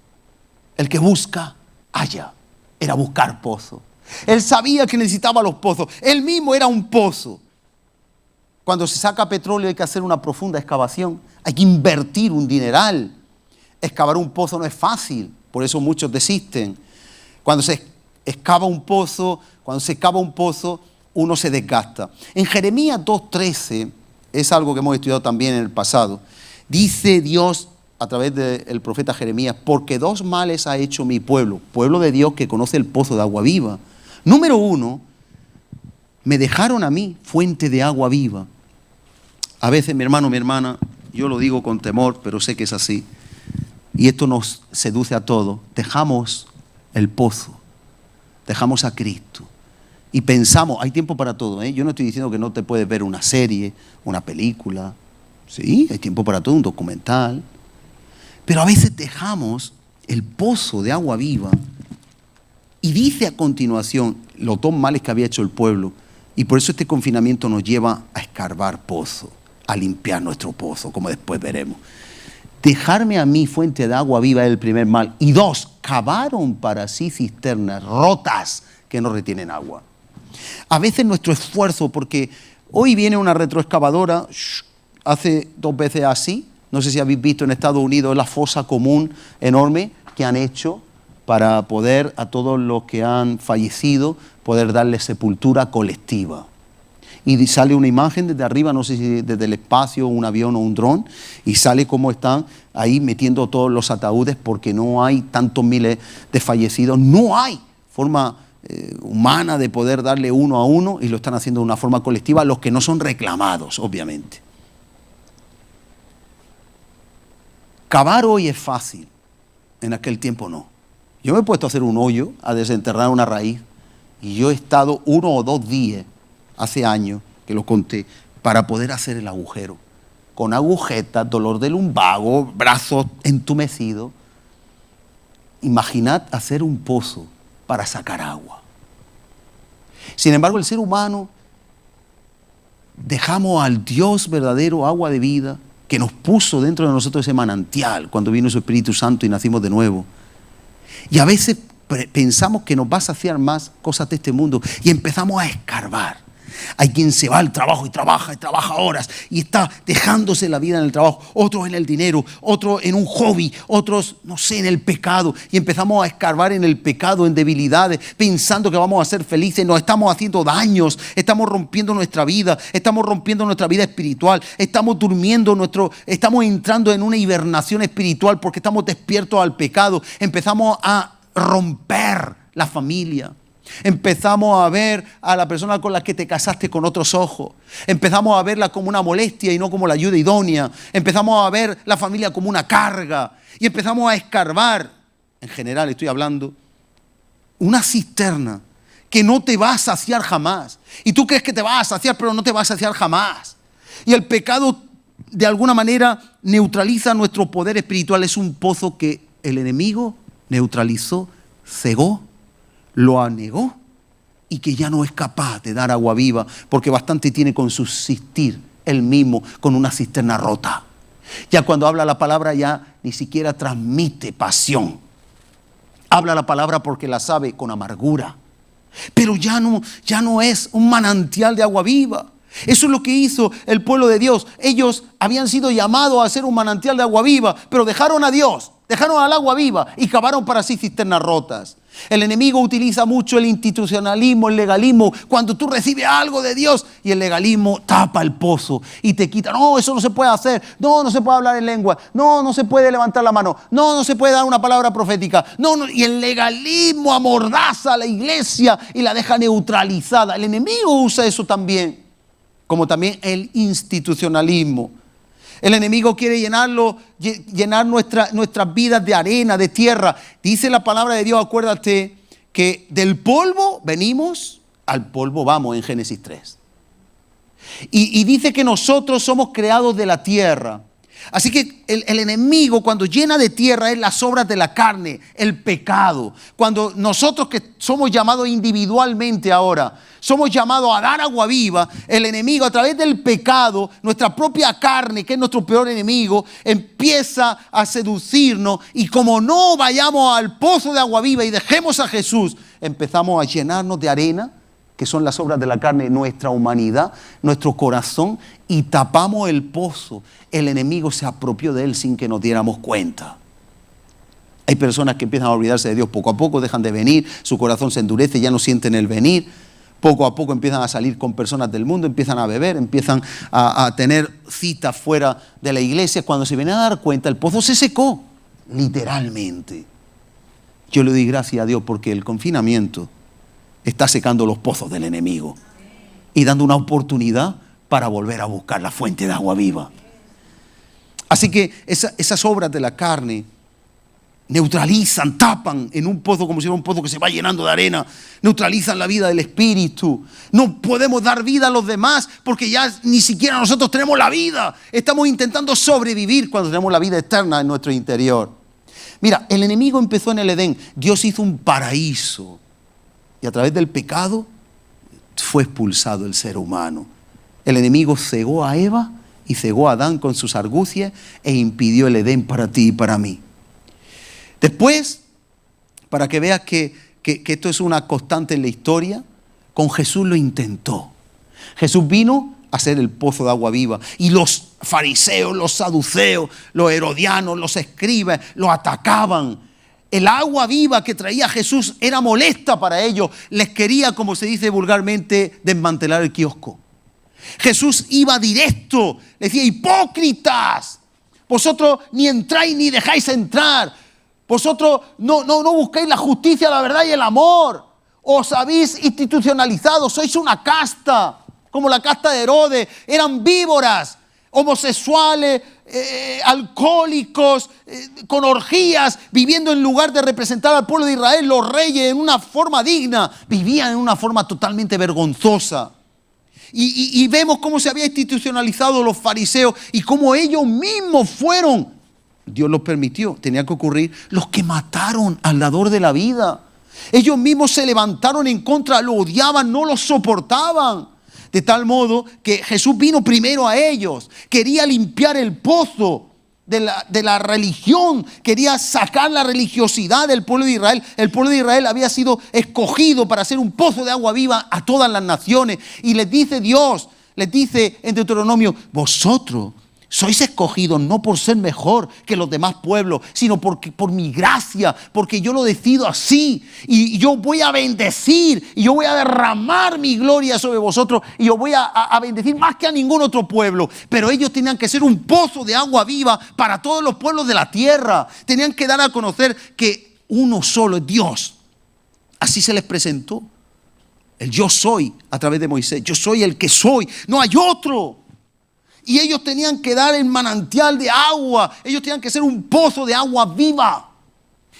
Speaker 1: el que busca, halla. Era buscar pozo. Él sabía que necesitaba los pozos. Él mismo era un pozo. Cuando se saca petróleo hay que hacer una profunda excavación. Hay que invertir un dineral. Excavar un pozo no es fácil. Por eso muchos desisten. Cuando se excava un pozo, uno se desgasta. En Jeremías 2:13 es algo que hemos estudiado también en el pasado. Dice Dios a través del profeta Jeremías, porque dos males ha hecho mi pueblo, pueblo de Dios que conoce el pozo de agua viva. Número uno, me dejaron a mí fuente de agua viva. A veces, mi hermano, mi hermana, yo lo digo con temor, pero sé que es así. Y esto nos seduce a todos. Dejamos el pozo, dejamos a Cristo. Y pensamos, hay tiempo para todo, ¿eh? Yo no estoy diciendo que no te puedes ver una serie, una película. Sí, hay tiempo para todo, un documental. Pero a veces dejamos el pozo de agua viva. Y dice a continuación los dos males que había hecho el pueblo. Y por eso este confinamiento nos lleva a escarbar pozo, a limpiar nuestro pozo, como después veremos. Dejarme a mí fuente de agua viva es el primer mal. Y dos, cavaron para sí cisternas rotas que no retienen agua. A veces nuestro esfuerzo, porque hoy viene una retroexcavadora, hace 2 veces así, no sé si habéis visto en Estados Unidos la fosa común enorme que han hecho para poder a todos los que han fallecido, poder darles sepultura colectiva. Y sale una imagen desde arriba, no sé si desde el espacio, un avión o un dron, y sale cómo están ahí metiendo todos los ataúdes porque no hay tantos miles de fallecidos. No hay forma humana de poder darle uno a uno y lo están haciendo de una forma colectiva, los que no son reclamados, obviamente. Cavar hoy es fácil, en aquel tiempo no. Yo me he puesto a hacer un hoyo, a desenterrar una raíz, y yo he estado 1 o 2 días, hace años, que lo conté, para poder hacer el agujero. Con agujetas, dolor de lumbago, brazos entumecidos. Imaginad hacer un pozo para sacar agua. Sin embargo, el ser humano, dejamos al Dios verdadero, agua de vida, que nos puso dentro de nosotros ese manantial cuando vino su Espíritu Santo y nacimos de nuevo. Y a veces pensamos que nos va a saciar más cosas de este mundo y empezamos a escarbar. Hay quien se va al trabajo y trabaja horas y está dejándose la vida en el trabajo, otros en el dinero, otros en un hobby, otros, no sé, en el pecado. Y empezamos a escarbar en el pecado, en debilidades, pensando que vamos a ser felices. Nos estamos haciendo daños, estamos rompiendo nuestra vida, estamos rompiendo nuestra vida espiritual, estamos durmiendo, estamos entrando en una hibernación espiritual porque estamos despiertos al pecado. Empezamos a romper la familia. Empezamos a ver a la persona con la que te casaste con otros ojos. Empezamos a verla como una molestia y no como la ayuda idónea. Empezamos a ver la familia como una carga. Y empezamos a escarbar, en general estoy hablando, una cisterna que no te va a saciar jamás. Y tú crees que te va a saciar, pero no te va a saciar jamás. Y el pecado, de alguna manera, neutraliza nuestro poder espiritual. Es un pozo que el enemigo neutralizó, cegó, lo anegó y que ya no es capaz de dar agua viva porque bastante tiene con subsistir él mismo con una cisterna rota. Ya cuando habla la palabra ya ni siquiera transmite pasión. Habla la palabra porque la sabe con amargura. Pero ya no es un manantial de agua viva. Eso es lo que hizo el pueblo de Dios. Ellos habían sido llamados a ser un manantial de agua viva, pero dejaron a Dios, dejaron al agua viva y cavaron para sí cisternas rotas. El enemigo utiliza mucho el institucionalismo, el legalismo, cuando tú recibes algo de Dios y el legalismo tapa el pozo y te quita. No, eso no se puede hacer. No, no se puede hablar en lengua. No, no se puede levantar la mano. No, no se puede dar una palabra profética. No, no. Y el legalismo amordaza a la iglesia y la deja neutralizada. El enemigo usa eso también, como también el institucionalismo. El enemigo quiere llenar nuestras vidas de arena, de tierra. Dice la palabra de Dios, acuérdate, que del polvo venimos, al polvo vamos en Génesis 3. Y dice que nosotros somos creados de la tierra. Así que el enemigo cuando llena de tierra es las obras de la carne, el pecado. Cuando nosotros que somos llamados individualmente ahora, somos llamados a dar agua viva, el enemigo a través del pecado, nuestra propia carne, que es nuestro peor enemigo, empieza a seducirnos y como no vayamos al pozo de agua viva y dejemos a Jesús, empezamos a llenarnos de arena, que son las obras de la carne, nuestra humanidad, nuestro corazón, y tapamos el pozo. El enemigo se apropió de él sin que nos diéramos cuenta. Hay personas que empiezan a olvidarse de Dios poco a poco, dejan de venir, su corazón se endurece, ya no sienten el venir, Poco a poco empiezan a salir con personas del mundo, empiezan a beber, empiezan a tener citas fuera de la iglesia. Cuando se vienen a dar cuenta, el pozo se secó, literalmente. Yo le doy gracias a Dios porque el confinamiento está secando los pozos del enemigo y dando una oportunidad para volver a buscar la fuente de agua viva. Así que esas obras de la carne neutralizan, tapan en un pozo como si fuera un pozo que se va llenando de arena, neutralizan la vida del espíritu. No podemos dar vida a los demás porque ya ni siquiera nosotros tenemos la vida. Estamos intentando sobrevivir cuando tenemos la vida eterna en nuestro interior. Mira, el enemigo empezó en el Edén. Dios hizo un paraíso y a través del pecado fue expulsado el ser humano. El enemigo cegó a Eva y cegó a Adán con sus argucias e impidió el Edén para ti y para mí. Después, para que veas que esto es una constante en la historia, con Jesús lo intentó. Jesús vino a ser el pozo de agua viva y los fariseos, los saduceos, los herodianos, los escribas lo atacaban. El agua viva que traía Jesús era molesta para ellos. Les quería, como se dice vulgarmente, desmantelar el kiosco. Jesús iba directo, le decía: hipócritas, vosotros ni entráis ni dejáis entrar. Vosotros no buscáis la justicia, la verdad y el amor. Os habéis institucionalizado, sois una casta, como la casta de Herodes. Eran víboras, homosexuales, alcohólicos, con orgías, viviendo en lugar de representar al pueblo de Israel, los reyes, en una forma digna. Vivían en una forma totalmente vergonzosa. Y vemos cómo se había institucionalizado los fariseos y cómo ellos mismos fueron, Dios los permitió, tenía que ocurrir, los que mataron al dador de la vida. Ellos mismos se levantaron en contra, lo odiaban, no lo soportaban. De tal modo que Jesús vino primero a ellos, quería limpiar el pozo de la religión, quería sacar la religiosidad del pueblo de Israel. El pueblo de Israel había sido escogido para ser un pozo de agua viva a todas las naciones. Y les dice Dios, les dice en Deuteronomio: vosotros sois escogidos no por ser mejor que los demás pueblos, sino por mi gracia, porque yo lo decido así. Y yo voy a bendecir, y yo voy a derramar mi gloria sobre vosotros, y yo voy a bendecir más que a ningún otro pueblo. Pero ellos tenían que ser un pozo de agua viva para todos los pueblos de la tierra. Tenían que dar a conocer que uno solo es Dios. Así se les presentó el yo soy a través de Moisés. Yo soy el que soy, no hay otro. Y ellos tenían que dar el manantial de agua. Ellos tenían que ser un pozo de agua viva.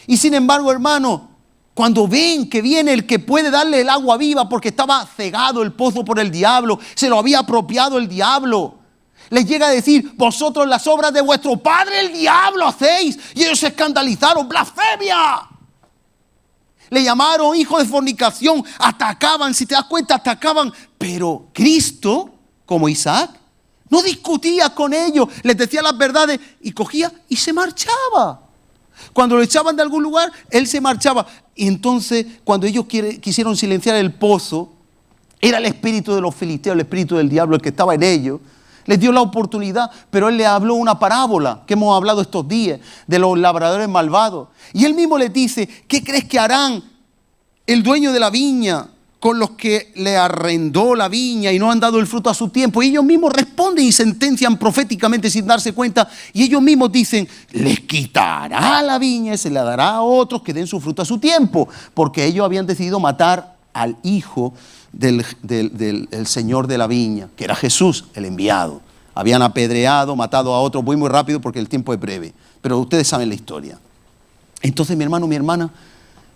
Speaker 1: Y sin embargo, hermano, cuando ven que viene el que puede darle el agua viva, porque estaba cegado el pozo por el diablo, se lo había apropiado el diablo, les llega a decir: vosotros las obras de vuestro padre el diablo hacéis. Y ellos se escandalizaron: blasfemia. Le llamaron hijo de fornicación, atacaban, si te das cuenta, atacaban. Pero Cristo, como Isaac, no discutía con ellos, les decía las verdades y cogía y se marchaba. Cuando lo echaban de algún lugar, él se marchaba. Y entonces, cuando ellos quisieron silenciar el pozo, era el espíritu de los filisteos, el espíritu del diablo, el que estaba en ellos. Les dio la oportunidad, pero él le habló una parábola que hemos hablado estos días, de los labradores malvados. Y él mismo les dice: ¿qué crees que harán el dueño de la viña con los que le arrendó la viña y no han dado el fruto a su tiempo? Y ellos mismos responden y sentencian proféticamente sin darse cuenta. Y ellos mismos dicen: les quitará la viña y se la dará a otros que den su fruto a su tiempo. Porque ellos habían decidido matar al hijo del señor de la viña, que era Jesús, el enviado. Habían apedreado, matado a otros. Voy muy rápido porque el tiempo es breve, pero ustedes saben la historia. Entonces, mi hermano, mi hermana,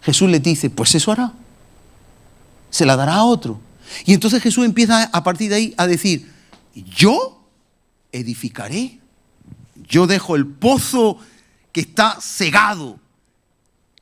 Speaker 1: Jesús les dice: pues eso hará, se la dará a otro. Y entonces Jesús empieza a partir de ahí a decir: yo edificaré, yo dejo el pozo que está cegado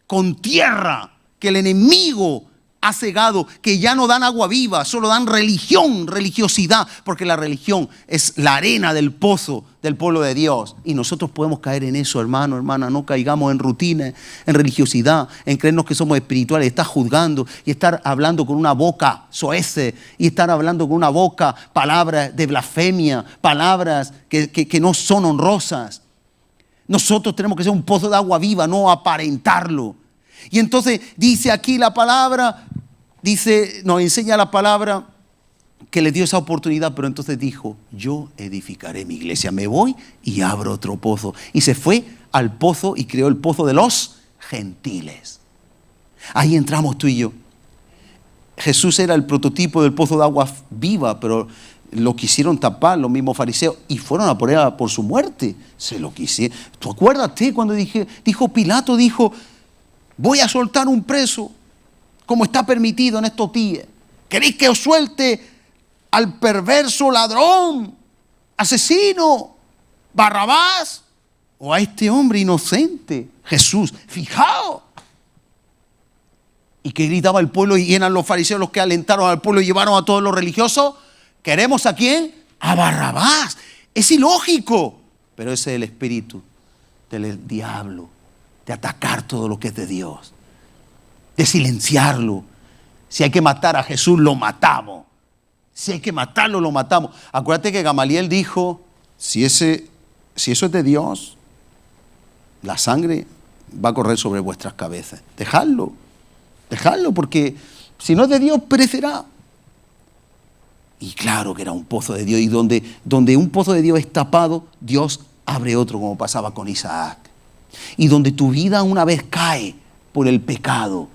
Speaker 1: con tierra, que el enemigo ha cegado, que ya no dan agua viva, solo dan religión, religiosidad, porque la religión es la arena del pozo del pueblo de Dios. Y nosotros podemos caer en eso, hermano, hermana. No caigamos en rutina, en religiosidad, en creernos que somos espirituales, estar juzgando y estar hablando con una boca soez y estar hablando con una boca palabras de blasfemia, palabras que no son honrosas. Nosotros tenemos que ser un pozo de agua viva, no aparentarlo. Y entonces dice aquí la palabra: dice, nos enseña la palabra que le dio esa oportunidad, pero entonces dijo, yo edificaré mi iglesia, me voy y abro otro pozo. Y se fue al pozo y creó el pozo de los gentiles. Ahí entramos tú y yo. Jesús era el prototipo del pozo de agua viva, pero lo quisieron tapar los mismos fariseos y fueron a por él por su muerte. Se lo quisieron. ¿Tú acuérdate cuando dijo Pilato, voy a soltar un preso como está permitido en estos días? ¿Queréis que os suelte al perverso ladrón, asesino, Barrabás, o a este hombre inocente, Jesús? Fijaos. ¿Y que gritaba el pueblo? Y eran los fariseos los que alentaron al pueblo y llevaron a todos los religiosos. ¿Queremos a quién? A Barrabás. Es ilógico, pero ese es el espíritu del diablo, de atacar todo lo que es de Dios, de silenciarlo. Si hay que matar a Jesús, lo matamos. Si hay que matarlo, lo matamos. Acuérdate que Gamaliel dijo, si eso es de Dios, la sangre va a correr sobre vuestras cabezas. Dejadlo, porque si no es de Dios, perecerá. Y claro que era un pozo de Dios, y donde un pozo de Dios es tapado, Dios abre otro, como pasaba con Isaac. Y donde tu vida una vez cae por el pecado,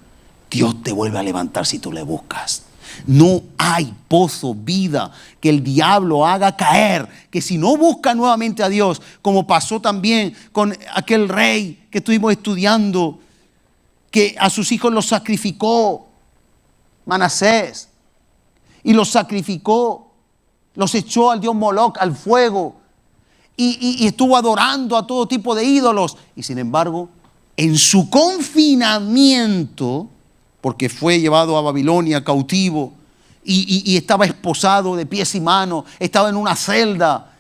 Speaker 1: Dios te vuelve a levantar si tú le buscas. No hay pozo, vida, que el diablo haga caer, que si no busca nuevamente a Dios, como pasó también con aquel rey que estuvimos estudiando, que a sus hijos los sacrificó, Manasés, y los sacrificó, los echó al dios Moloc, al fuego, y estuvo adorando a todo tipo de ídolos, y sin embargo, en su confinamiento, porque fue llevado a Babilonia cautivo y estaba esposado de pies y manos, estaba en una celda,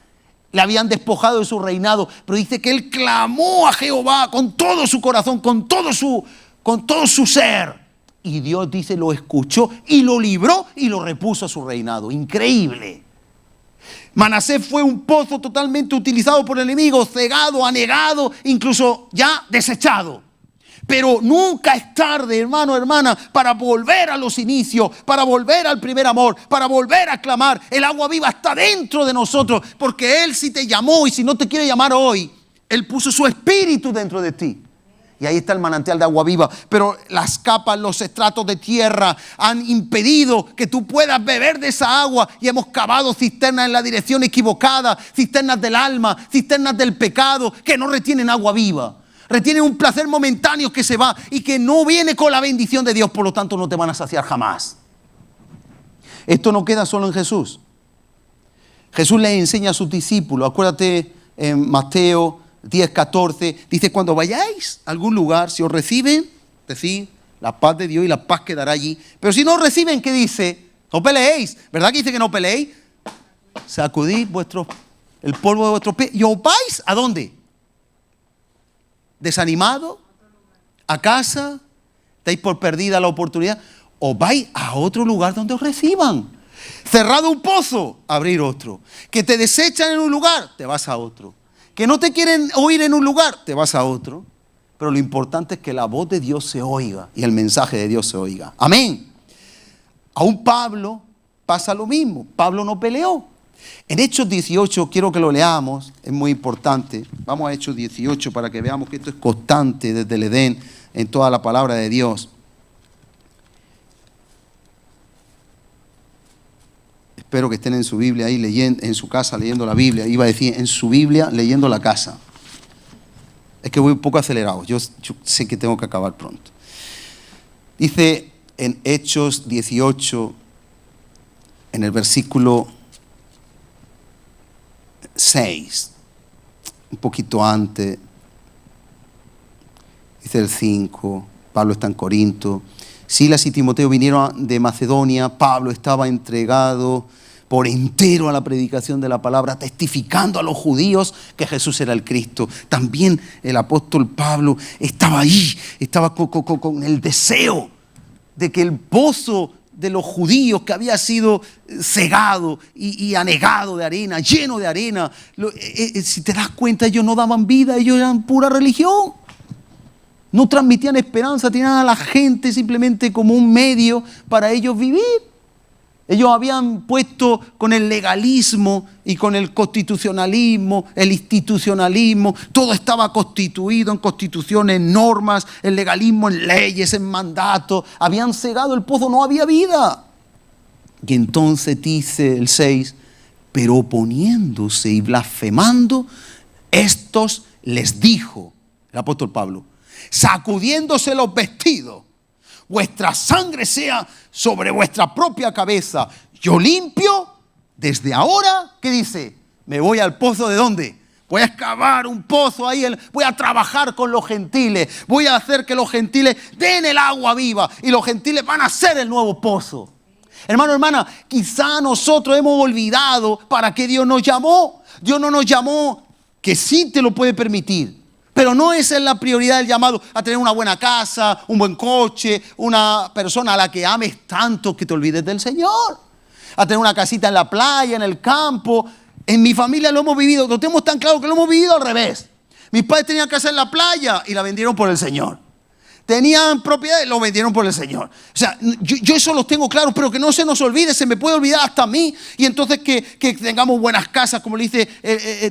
Speaker 1: le habían despojado de su reinado, pero dice que él clamó a Jehová con todo su corazón, con todo su ser. Y Dios, dice, lo escuchó y lo libró y lo repuso a su reinado. Increíble. Manasés fue un pozo totalmente utilizado por el enemigo, cegado, anegado, incluso ya desechado. Pero nunca es tarde, hermano, hermana, para volver a los inicios, para volver al primer amor, para volver a clamar. El agua viva está dentro de nosotros, porque Él si te llamó y si no te quiere llamar hoy, Él puso su espíritu dentro de ti. Y ahí está el manantial de agua viva. Pero las capas, los estratos de tierra han impedido que tú puedas beber de esa agua. Y hemos cavado cisternas en la dirección equivocada, cisternas del alma, cisternas del pecado, que no retienen agua viva. Retienen un placer momentáneo que se va y que no viene con la bendición de Dios, por lo tanto no te van a saciar jamás. Esto no queda solo en Jesús. Jesús le enseña a sus discípulos, acuérdate en Mateo 10:14, dice, cuando vayáis a algún lugar, si os reciben, decid, la paz de Dios y la paz quedará allí. Pero si no os reciben, ¿qué dice? No peleéis, ¿verdad que dice que no peleéis? Sacudid el polvo de vuestros pies y os vais, ¿a dónde? ¿Desanimado? ¿A casa? ¿Dais por perdida la oportunidad? ¿O vais a otro lugar donde os reciban? Cerrado un pozo, abrir otro. Que te desechan en un lugar, te vas a otro. Que no te quieren oír en un lugar, te vas a otro. Pero lo importante es que la voz de Dios se oiga y el mensaje de Dios se oiga. Amén. Aún Pablo pasa lo mismo. Pablo no peleó. En Hechos 18, quiero que lo leamos, es muy importante. Vamos a Hechos 18 para que veamos que esto es constante desde el Edén en toda la palabra de Dios. Espero que estén en su Biblia ahí leyendo, en su casa leyendo la Biblia. Iba a decir en su Biblia leyendo la casa. Es que voy un poco acelerado, yo sé que tengo que acabar pronto. Dice en Hechos 18, en el versículo 6, un poquito antes, dice el 5, Pablo está en Corinto, Silas y Timoteo vinieron de Macedonia, Pablo estaba entregado por entero a la predicación de la palabra, testificando a los judíos que Jesús era el Cristo. También el apóstol Pablo estaba ahí, estaba con el deseo de que el pozo de los judíos que había sido cegado y anegado de arena, lleno de arena. Si te das cuenta, ellos no daban vida, ellos eran pura religión. No transmitían esperanza, tenían a la gente simplemente como un medio para ellos vivir. Ellos habían puesto con el legalismo y con el constitucionalismo, el institucionalismo, todo estaba constituido en constituciones, en normas, el legalismo en leyes, en mandatos. Habían cegado el pozo, no había vida. Y entonces dice el 6, pero oponiéndose y blasfemando, estos les dijo, el apóstol Pablo, sacudiéndose los vestidos, vuestra sangre sea sobre vuestra propia cabeza. Yo limpio desde ahora, ¿qué dice? Me voy al pozo ¿de dónde? Voy a excavar un pozo ahí, voy a trabajar con los gentiles, voy a hacer que los gentiles den el agua viva y los gentiles van a ser el nuevo pozo. Hermano, hermana, quizá nosotros hemos olvidado para qué Dios nos llamó. Dios no nos llamó, que sí te lo puede permitir, pero no esa es la prioridad del llamado, a tener una buena casa, un buen coche, una persona a la que ames tanto que te olvides del Señor, a tener una casita en la playa, en el campo. En mi familia lo hemos vivido, lo tenemos tan claro que lo hemos vivido al revés. Mis padres tenían casa en la playa y la vendieron por el Señor. Tenían propiedades, lo vendieron por el Señor. O sea, yo eso lo tengo claro, pero que no se nos olvide, se me puede olvidar hasta a mí. Y entonces que tengamos buenas casas, como le dice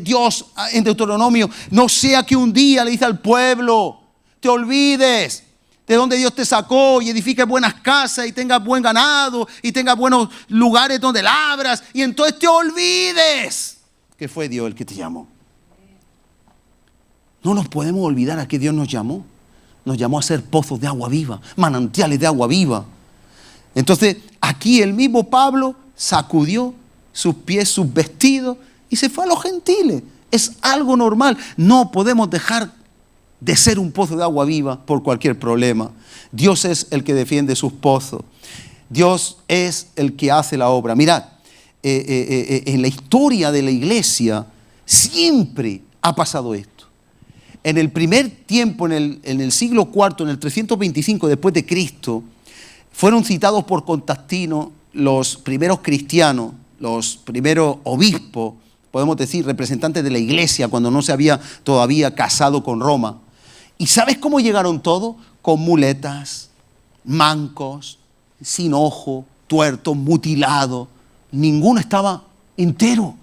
Speaker 1: Dios en Deuteronomio. No sea que un día le dice al pueblo, te olvides de donde Dios te sacó y edifiques buenas casas y tengas buen ganado y tengas buenos lugares donde labras. Y entonces te olvides que fue Dios el que te llamó. No nos podemos olvidar a qué Dios nos llamó. Nos llamó a ser pozos de agua viva, manantiales de agua viva. Entonces, aquí el mismo Pablo sacudió sus pies, sus vestidos y se fue a los gentiles. Es algo normal. No podemos dejar de ser un pozo de agua viva por cualquier problema. Dios es el que defiende sus pozos. Dios es el que hace la obra. Mirad, en la historia de la iglesia siempre ha pasado esto. En el primer tiempo, en el siglo IV, en el 325 después de Cristo, fueron citados por Constantino los primeros cristianos, los primeros obispos, podemos decir, representantes de la iglesia, cuando no se había todavía casado con Roma. ¿Y sabes cómo llegaron todos? Con muletas, mancos, sin ojo, tuertos, mutilados. Ninguno estaba entero.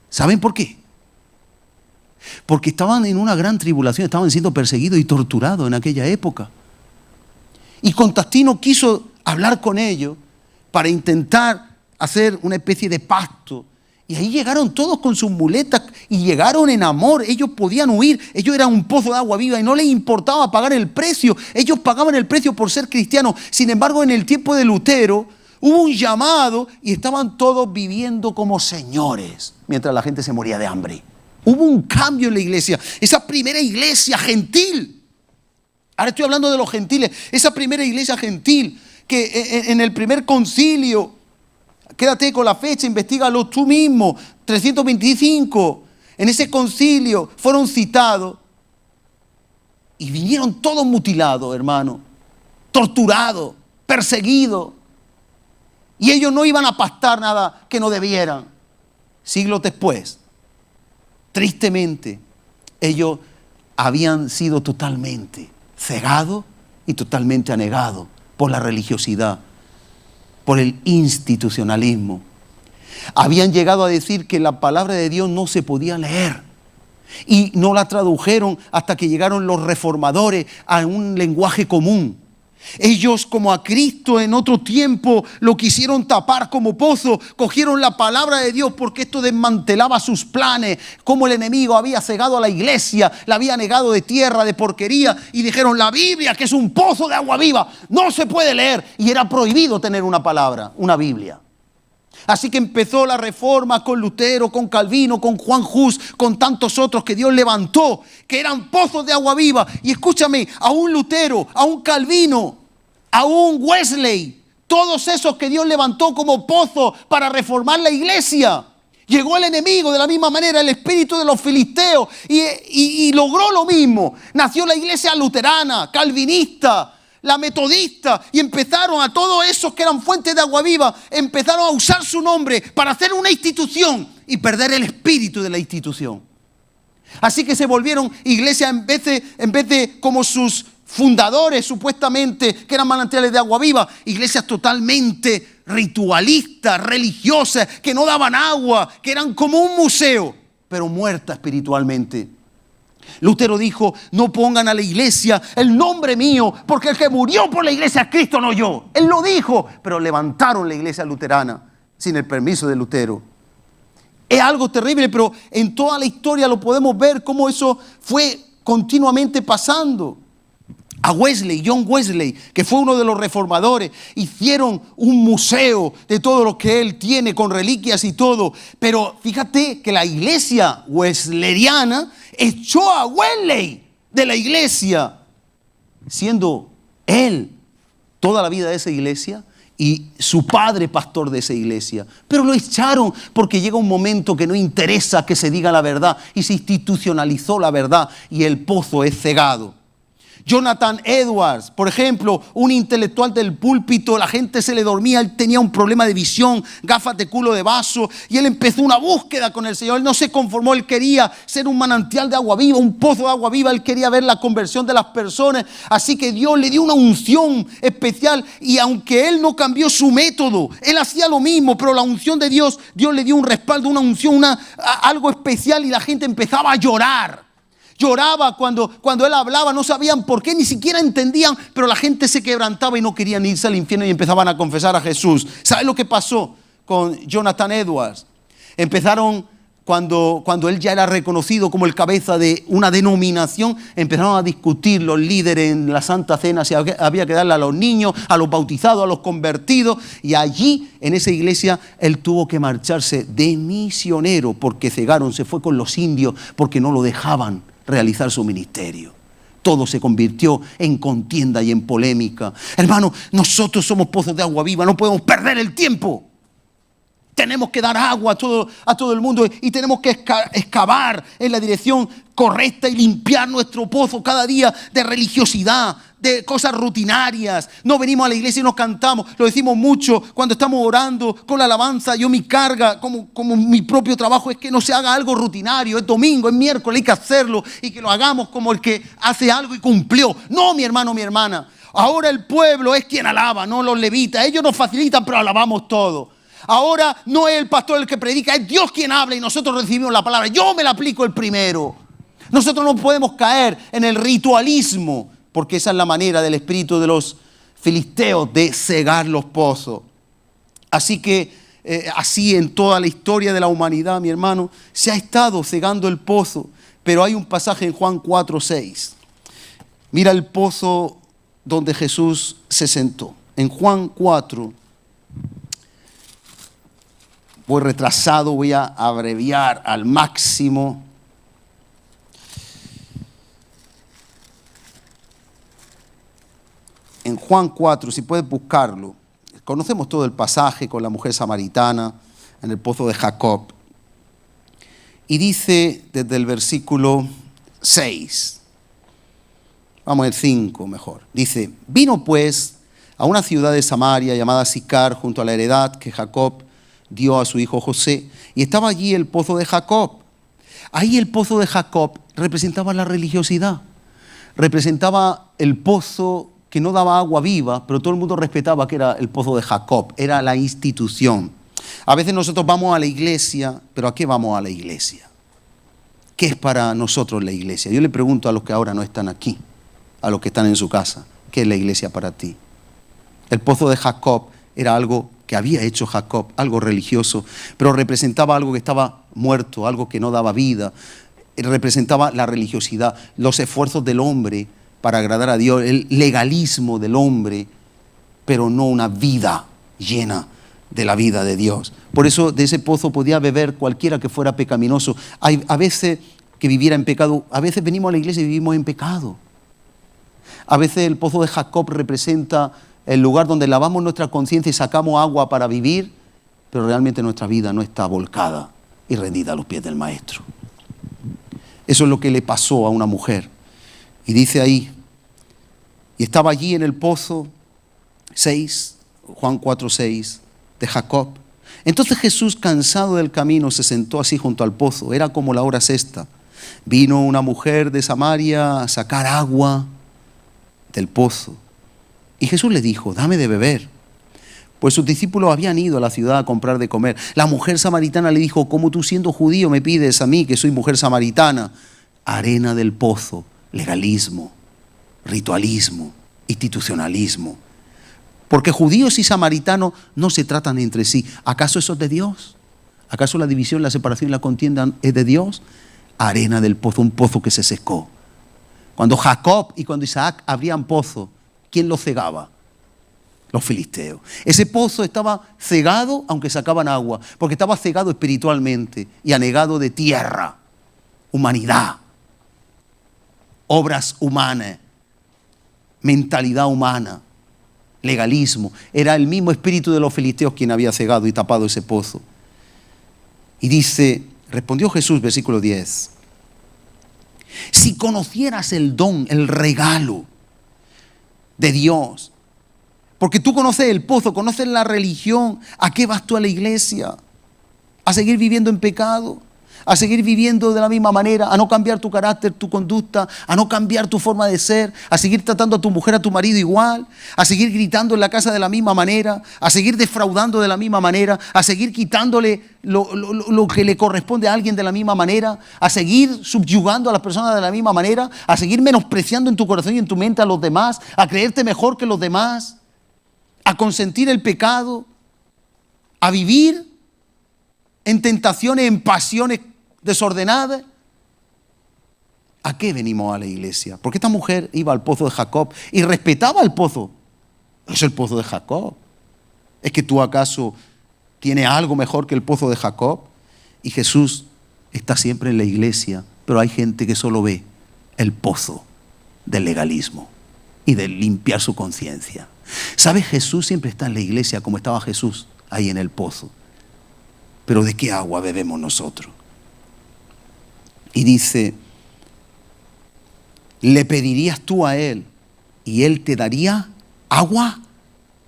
Speaker 1: ¿Saben por qué? Porque estaban en una gran tribulación, estaban siendo perseguidos y torturados en aquella época. Y Constantino quiso hablar con ellos para intentar hacer una especie de pacto. Y ahí llegaron todos con sus muletas y llegaron en amor. Ellos podían huir, ellos eran un pozo de agua viva y no les importaba pagar el precio. Ellos pagaban el precio por ser cristianos. Sin embargo, en el tiempo de Lutero hubo un llamado y estaban todos viviendo como señores mientras la gente se moría de hambre. Hubo un cambio en la iglesia, esa primera iglesia gentil. Ahora estoy hablando de los gentiles, esa primera iglesia gentil que en el primer concilio, quédate con la fecha, investígalo tú mismo, 325, en ese concilio fueron citados y vinieron todos mutilados, hermano, torturados, perseguidos. Y ellos no iban a pastar nada que no debieran. Siglos después, tristemente, ellos habían sido totalmente cegados y totalmente anegados por la religiosidad, por el institucionalismo. Habían llegado a decir que la palabra de Dios no se podía leer y no la tradujeron hasta que llegaron los reformadores a un lenguaje común. Ellos, como a Cristo en otro tiempo lo quisieron tapar como pozo, cogieron la palabra de Dios porque esto desmantelaba sus planes, como el enemigo había cegado a la iglesia, la había negado de tierra, de porquería, y dijeron la Biblia, que es un pozo de agua viva, no se puede leer, y era prohibido tener una palabra, una Biblia. Así que empezó la reforma con Lutero, con Calvino, con Juan Hus, con tantos otros que Dios levantó, que eran pozos de agua viva. Y escúchame, a un Lutero, a un Calvino, a un Wesley, todos esos que Dios levantó como pozos para reformar la iglesia. Llegó el enemigo de la misma manera, el espíritu de los filisteos, y logró lo mismo. Nació la iglesia luterana, calvinista, la metodista, y empezaron a todos esos que eran fuentes de agua viva, empezaron a usar su nombre para hacer una institución y perder el espíritu de la institución. Así que se volvieron iglesia en vez de como sus fundadores supuestamente que eran manantiales de agua viva, iglesias totalmente ritualistas, religiosas, que no daban agua, que eran como un museo, pero muerta espiritualmente. Lutero dijo, no pongan a la iglesia el nombre mío, porque el que murió por la iglesia es Cristo, no yo. Él lo dijo, pero levantaron la iglesia luterana sin el permiso de Lutero. Es algo terrible, pero en toda la historia lo podemos ver cómo eso fue continuamente pasando. A Wesley, John Wesley, que fue uno de los reformadores, hicieron un museo de todo lo que él tiene con reliquias y todo. Pero fíjate que la iglesia wesleyana echó a Wesley de la iglesia, siendo él toda la vida de esa iglesia y su padre pastor de esa iglesia. Pero lo echaron porque llega un momento que no interesa que se diga la verdad y se institucionalizó la verdad y el pozo es cegado. Jonathan Edwards, por ejemplo, un intelectual del púlpito, la gente se le dormía, él tenía un problema de visión, gafas de culo de vaso, y él empezó una búsqueda con el Señor. Él no se conformó, él quería ser un manantial de agua viva, un pozo de agua viva, él quería ver la conversión de las personas, así que Dios le dio una unción especial, y aunque él no cambió su método, él hacía lo mismo, pero la unción de Dios, Dios le dio un respaldo, una unción, algo especial, y la gente empezaba a llorar. Lloraba cuando él hablaba, no sabían por qué, ni siquiera entendían, pero la gente se quebrantaba y no querían irse al infierno y empezaban a confesar a Jesús. ¿Sabes lo que pasó con Jonathan Edwards? Empezaron, cuando él ya era reconocido como el cabeza de una denominación, empezaron a discutir los líderes en la Santa Cena si había que darle a los niños, a los bautizados, a los convertidos, y allí, en esa iglesia, él tuvo que marcharse de misionero porque cegaron, se fue con los indios porque no lo dejaban realizar su ministerio. Todo se convirtió en contienda y en polémica. Hermano, nosotros somos pozos de agua viva, no podemos perder el tiempo. Tenemos que dar agua a todo el mundo y tenemos que excavar en la dirección correcta y limpiar nuestro pozo cada día de religiosidad, de cosas rutinarias. No venimos a la iglesia y nos cantamos, lo decimos mucho cuando estamos orando con la alabanza. Yo mi carga, como mi propio trabajo, es que no se haga algo rutinario. Es domingo, es miércoles, hay que hacerlo y que lo hagamos como el que hace algo y cumplió. No, mi hermano, mi hermana. Ahora el pueblo es quien alaba, no los levitas. Ellos nos facilitan, pero alabamos todo. Ahora no es el pastor el que predica, es Dios quien habla y nosotros recibimos la palabra. Yo me la aplico el primero. Nosotros no podemos caer en el ritualismo, porque esa es la manera del espíritu de los filisteos de cegar los pozos. Así que así en toda la historia de la humanidad, mi hermano, se ha estado cegando el pozo. Pero hay un pasaje en Juan 4:6. Mira el pozo donde Jesús se sentó. En Juan 4, voy retrasado, voy a abreviar al máximo. En Juan 4, si puedes buscarlo, conocemos todo el pasaje con la mujer samaritana en el pozo de Jacob. Y dice desde el versículo 6, vamos al 5 mejor, dice, vino pues a una ciudad de Samaria llamada Sicar, junto a la heredad que Jacob dio a su hijo José, y estaba allí el pozo de Jacob. Ahí el pozo de Jacob representaba la religiosidad, representaba el pozo que no daba agua viva, pero todo el mundo respetaba que era el pozo de Jacob, era la institución. A veces nosotros vamos a la iglesia, pero ¿a qué vamos a la iglesia? ¿Qué es para nosotros la iglesia? Yo le pregunto a los que ahora no están aquí, a los que están en su casa, ¿qué es la iglesia para ti? El pozo de Jacob era algo que había hecho Jacob, algo religioso, pero representaba algo que estaba muerto, algo que no daba vida. Representaba la religiosidad, los esfuerzos del hombre para agradar a Dios, el legalismo del hombre, pero no una vida llena de la vida de Dios. Por eso de ese pozo podía beber cualquiera que fuera pecaminoso. Hay a veces que viviera en pecado, a veces venimos a la iglesia y vivimos en pecado. A veces el pozo de Jacob representa el lugar donde lavamos nuestra conciencia y sacamos agua para vivir, pero realmente nuestra vida no está volcada y rendida a los pies del Maestro. Eso es lo que le pasó a una mujer. Y dice ahí, y estaba allí en el pozo 6, Juan 4:6, de Jacob. Entonces Jesús, cansado del camino, se sentó así junto al pozo. Era como la hora sexta. Vino una mujer de Samaria a sacar agua. hasta el pozo. Y Jesús le dijo, dame de beber. Pues sus discípulos habían ido a la ciudad a comprar de comer. La mujer samaritana le dijo, ¿cómo tú siendo judío me pides a mí, que soy mujer samaritana? Arena del pozo, legalismo, ritualismo, institucionalismo. Porque judíos y samaritanos no se tratan entre sí. ¿Acaso eso es de Dios? ¿Acaso la división, la separación y la contienda es de Dios? Arena del pozo, un pozo que se secó. Cuando Jacob y cuando Isaac abrían pozo, ¿quién lo cegaba? Los filisteos. Ese pozo estaba cegado aunque sacaban agua, porque estaba cegado espiritualmente y anegado de tierra, humanidad, obras humanas, mentalidad humana, legalismo. Era el mismo espíritu de los filisteos quien había cegado y tapado ese pozo. Y dice, respondió Jesús, versículo 10, si conocieras el don, el regalo de Dios, porque tú conoces el pozo, conoces la religión, ¿a qué vas tú a la iglesia? ¿A seguir viviendo en pecado? ¿A seguir viviendo de la misma manera? ¿A no cambiar tu carácter, tu conducta? ¿A no cambiar tu forma de ser? ¿A seguir tratando a tu mujer, a tu marido igual? ¿A seguir gritando en la casa de la misma manera? ¿A seguir defraudando de la misma manera? ¿A seguir quitándole lo que le corresponde a alguien de la misma manera? ¿A seguir subyugando a las personas de la misma manera? ¿A seguir menospreciando en tu corazón y en tu mente a los demás? ¿A creerte mejor que los demás? ¿A consentir el pecado? ¿A vivir en tentaciones, en pasiones desordenadas? ¿A qué venimos a la iglesia? Porque esta mujer iba al pozo de Jacob y respetaba el pozo. Es el pozo de Jacob. ¿Es que tú acaso tienes algo mejor que el pozo de Jacob? Y Jesús está siempre en la iglesia, pero hay gente que solo ve el pozo del legalismo y de limpiar su conciencia. ¿Sabes? Jesús siempre está en la iglesia como estaba Jesús ahí en el pozo. Pero ¿de qué agua bebemos nosotros? Y dice, le pedirías tú a él y él te daría agua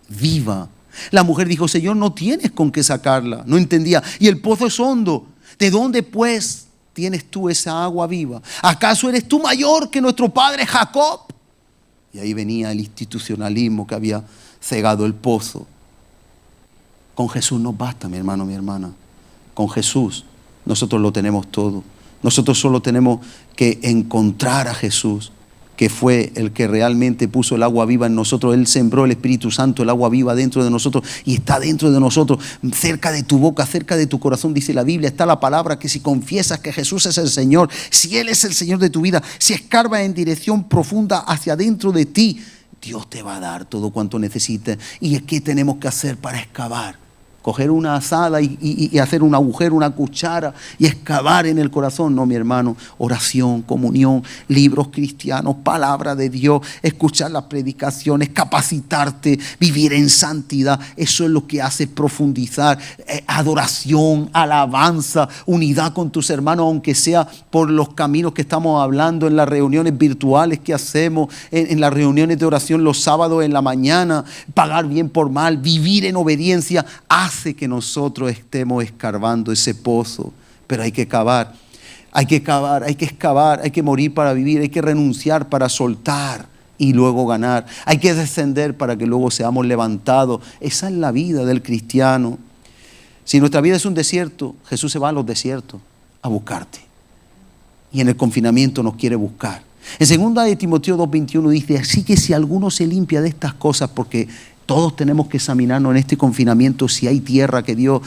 Speaker 1: viva. La mujer dijo, Señor, no tienes con qué sacarla. No entendía. Y el pozo es hondo. ¿De dónde pues tienes tú esa agua viva? ¿Acaso eres tú mayor que nuestro padre Jacob? Y ahí venía el institucionalismo que había cegado el pozo. Con Jesús nos basta, mi hermano, mi hermana. Con Jesús nosotros lo tenemos todo. Nosotros solo tenemos que encontrar a Jesús, que fue el que realmente puso el agua viva en nosotros. Él sembró el Espíritu Santo, el agua viva dentro de nosotros y está dentro de nosotros, cerca de tu boca, cerca de tu corazón, dice la Biblia. Está la palabra que si confiesas que Jesús es el Señor, si Él es el Señor de tu vida, si escarbas en dirección profunda hacia dentro de ti, Dios te va a dar todo cuanto necesites. ¿Y qué tenemos que hacer para excavar? Coger una azada y hacer un agujero, una cuchara y excavar en el corazón. No, mi hermano, oración, comunión, libros cristianos, palabra de Dios, escuchar las predicaciones, capacitarte, vivir en santidad. Eso es lo que hace profundizar. Adoración, alabanza, unidad con tus hermanos, aunque sea por los caminos que estamos hablando en las reuniones virtuales que hacemos, en las reuniones de oración los sábados en la mañana, pagar bien por mal, vivir en obediencia, hace que nosotros estemos escarbando ese pozo. Pero hay que cavar, hay que cavar, hay que excavar, hay que morir para vivir, hay que renunciar para soltar y luego ganar. Hay que descender para que luego seamos levantados. Esa es la vida del cristiano. Si nuestra vida es un desierto, Jesús se va a los desiertos a buscarte. Y en el confinamiento nos quiere buscar. En 2 de Timoteo 2:21 dice, así que si alguno se limpia de estas cosas, porque todos tenemos que examinarnos en este confinamiento si hay tierra que Dios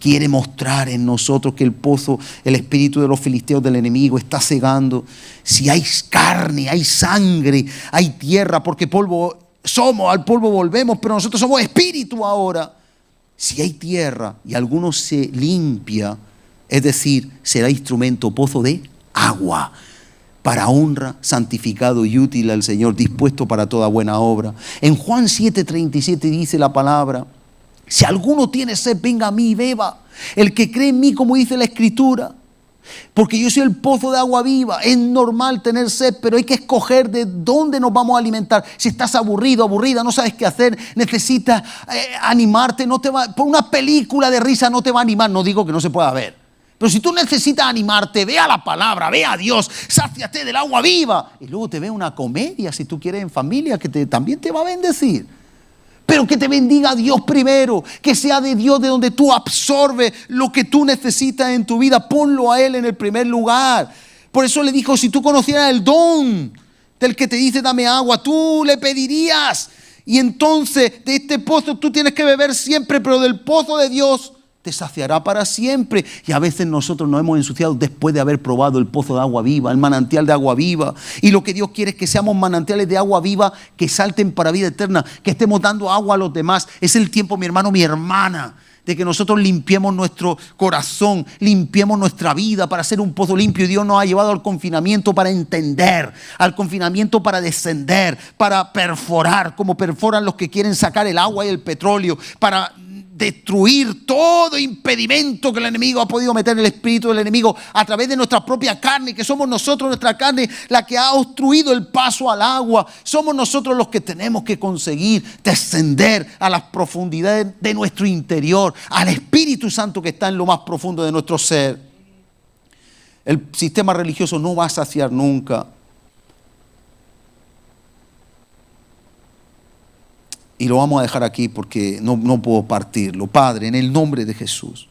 Speaker 1: quiere mostrar en nosotros, que el pozo, el espíritu de los filisteos del enemigo está cegando. Si hay carne, hay sangre, hay tierra, porque polvo somos, al polvo volvemos, pero nosotros somos espíritu ahora. Si hay tierra y alguno se limpia, es decir, será instrumento, pozo de agua, para honra, santificado y útil al Señor, dispuesto para toda buena obra. En Juan 7:37 dice la palabra, si alguno tiene sed, venga a mí y beba. El que cree en mí, como dice la Escritura, porque yo soy el pozo de agua viva. Es normal tener sed, pero hay que escoger de dónde nos vamos a alimentar. Si estás aburrido, aburrida, no sabes qué hacer, necesitas animarte, no te va, por una película de risa no te va a animar. No digo que no se pueda ver, Pero si tú necesitas animarte, ve a la palabra, ve a Dios, sáciate del agua viva. Y luego te ve una comedia, si tú quieres, en familia, que también te va a bendecir. Pero que te bendiga Dios primero, que sea de Dios de donde tú absorbes lo que tú necesitas en tu vida. Ponlo a Él en el primer lugar. Por eso le dijo, si tú conocieras el don del que te dice dame agua, tú le pedirías. Y entonces de este pozo tú tienes que beber siempre, pero del pozo de Dios te saciará para siempre. Y a veces nosotros nos hemos ensuciado después de haber probado el pozo de agua viva, el manantial de agua viva. Y lo que Dios quiere es que seamos manantiales de agua viva que salten para vida eterna, que estemos dando agua a los demás. Es el tiempo, mi hermano, mi hermana, de que nosotros limpiemos nuestro corazón, limpiemos nuestra vida para ser un pozo limpio. Y Dios nos ha llevado al confinamiento para entender, al confinamiento para descender, para perforar, como perforan los que quieren sacar el agua y el petróleo, para destruir todo impedimento que el enemigo ha podido meter, el espíritu del enemigo a través de nuestra propia carne, que somos nosotros, nuestra carne, la que ha obstruido el paso al agua. Somos nosotros los que tenemos que conseguir descender a las profundidades de nuestro interior, al Espíritu Santo que está en lo más profundo de nuestro ser. El sistema religioso no va a saciar nunca. Y lo vamos a dejar aquí porque no puedo partirlo. Padre, en el nombre de Jesús,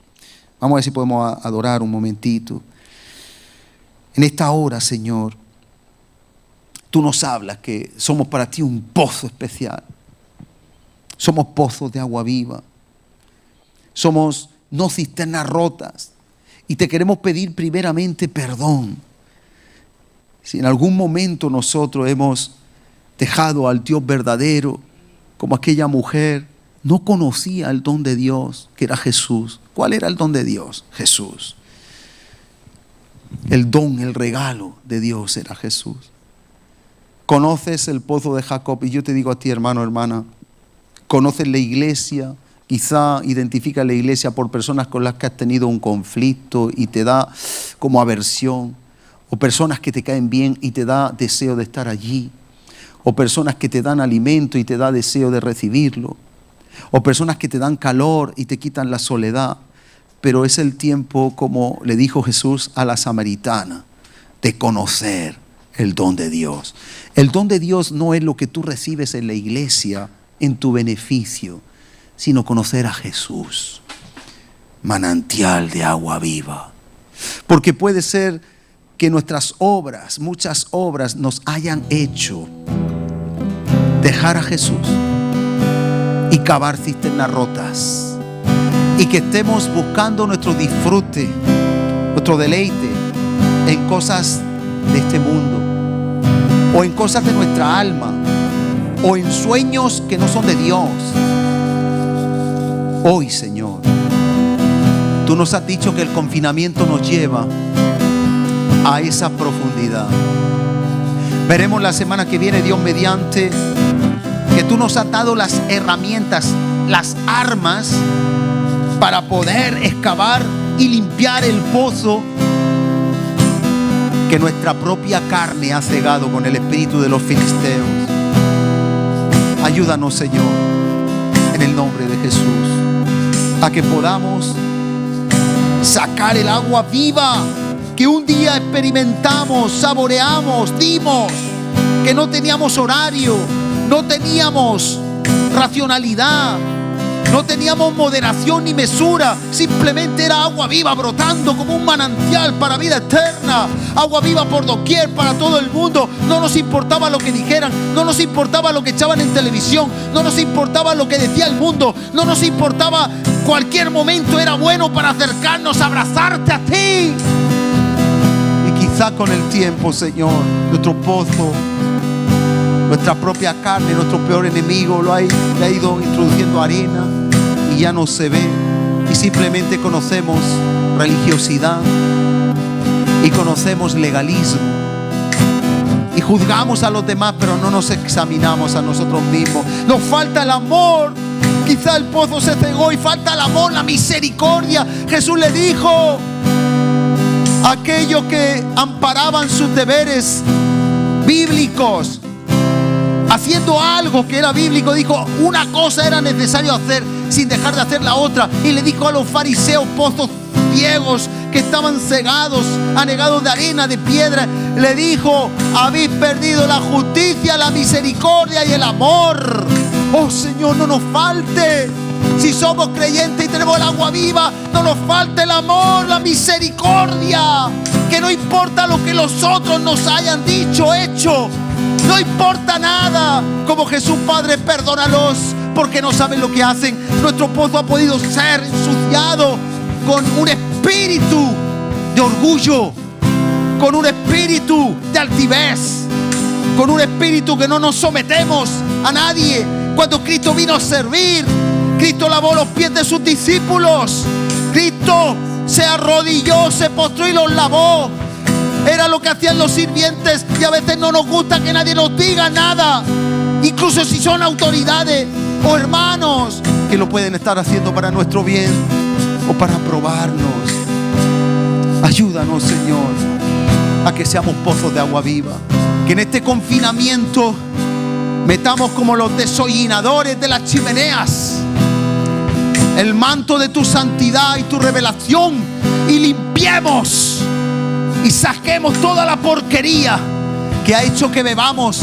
Speaker 1: vamos a ver si podemos adorar un momentito. En esta hora, Señor, tú nos hablas que somos para ti un pozo especial. Somos pozos de agua viva. Somos no cisternas rotas. Y te queremos pedir primeramente perdón. Si en algún momento nosotros hemos dejado al Dios verdadero, como aquella mujer, no conocía el don de Dios, que era Jesús. ¿Cuál era el don de Dios? Jesús. El don, el regalo de Dios era Jesús. Conoces el pozo de Jacob, y yo te digo a ti, hermano, hermana, conoces la iglesia, quizá identificas la iglesia por personas con las que has tenido un conflicto y te da como aversión, o personas que te caen bien y te da deseo de estar allí. O personas que te dan alimento y te da deseo de recibirlo. O personas que te dan calor y te quitan la soledad. Pero es el tiempo, como le dijo Jesús a la samaritana, de conocer el don de Dios. El don de Dios no es lo que tú recibes en la iglesia en tu beneficio, sino conocer a Jesús, manantial de agua viva. Porque puede ser que nuestras obras, muchas obras, nos hayan hecho dejar a Jesús y cavar cisternas rotas, y que estemos buscando nuestro disfrute, nuestro deleite en cosas de este mundo, o en cosas de nuestra alma, o en sueños que no son de Dios. Hoy, Señor, tú nos has dicho que el confinamiento nos lleva a esa profundidad. Veremos la semana que viene, Dios mediante, que tú nos has dado las herramientas, las armas para poder excavar y limpiar el pozo que nuestra propia carne ha cegado con el espíritu de los filisteos. Ayúdanos, Señor, en el nombre de Jesús, a que podamos sacar el agua viva que un día experimentamos, saboreamos, dimos, que no teníamos horario, no teníamos racionalidad, no teníamos moderación ni mesura. Simplemente era agua viva brotando como un manantial para vida eterna. Agua viva por doquier para todo el mundo. No nos importaba lo que dijeran, no nos importaba lo que echaban en televisión, no nos importaba lo que decía el mundo, no nos importaba. Cualquier momento era bueno para acercarnos a abrazarte a ti. Y quizá con el tiempo, Señor, nuestro pozo, nuestra propia carne, nuestro peor enemigo, le ha ido introduciendo arena y ya no se ve. Y simplemente conocemos religiosidad y conocemos legalismo. Y juzgamos a los demás, pero no nos examinamos a nosotros mismos. Nos falta el amor. Quizá el pozo se cegó y falta el amor, la misericordia. Jesús le dijo a aquellos que amparaban sus deberes bíblicos, haciendo algo que era bíblico, dijo: una cosa era necesario hacer sin dejar de hacer la otra. Y le dijo a los fariseos, pozos ciegos, que estaban cegados, anegados de arena, de piedra. Le dijo: habéis perdido la justicia, la misericordia y el amor. Oh Señor, no nos falte. Si somos creyentes y tenemos el agua viva, no nos falte el amor, la misericordia. Que no importa lo que los otros nos hayan dicho, hecho, no importa nada. Como Jesús, Padre, perdónalos porque no saben lo que hacen. Nuestro pozo ha podido ser ensuciado con un espíritu de orgullo, con un espíritu de altivez, con un espíritu que no nos sometemos a nadie. Cuando Cristo vino a servir, Cristo lavó los pies de sus discípulos. Cristo se arrodilló, se postró y los lavó. Era lo que hacían los sirvientes, y a veces no nos gusta que nadie nos diga nada, incluso si son autoridades o hermanos que lo pueden estar haciendo para nuestro bien o para probarnos. Ayúdanos, Señor, a que seamos pozos de agua viva. Que en este confinamiento metamos como los desollinadores de las chimeneas el manto de tu santidad y tu revelación, y limpiemos y saquemos toda la porquería que ha hecho que bebamos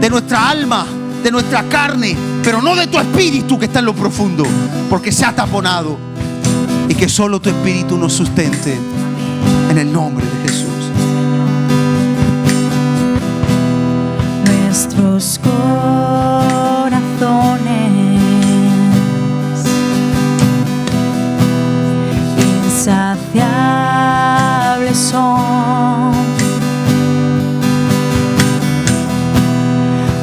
Speaker 1: de nuestra alma, de nuestra carne, pero no de tu espíritu que está en lo profundo, porque se ha taponado. Y que solo tu espíritu nos sustente, en el nombre de Jesús.
Speaker 2: Nuestros corazones insaciables son,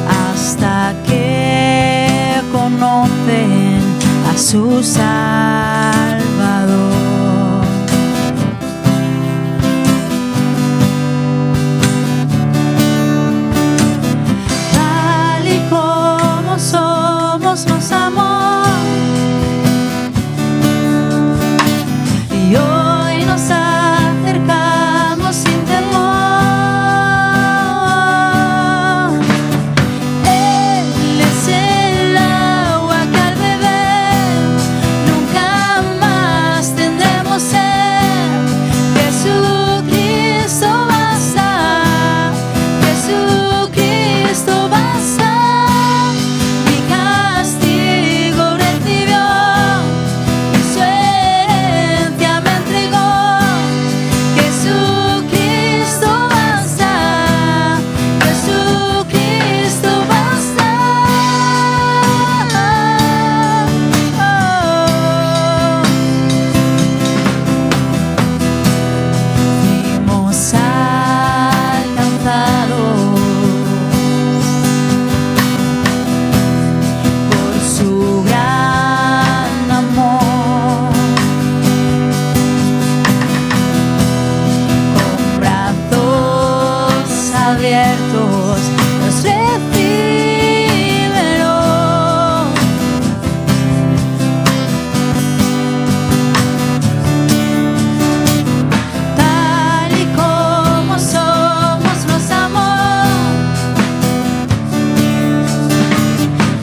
Speaker 2: hasta que conocen a su Salvador. Tal y como somos nos amó, y hoy nos acercamos sin temor. Él es el agua que al beber nunca más tendremos sed. Jesucristo basta, Jesucristo basta. Mi castigo recibió y su herencia me entregó. Jesucristo basta, Jesucristo basta. Fuimos alcanzados por su gran amor, con brazos abiertos nos recibieron. Tal y como somos nos amó,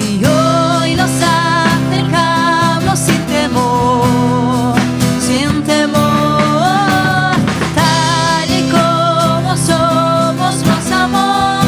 Speaker 2: y hoy nos acercamos sin temor, sin temor. Tal y como somos nos amó,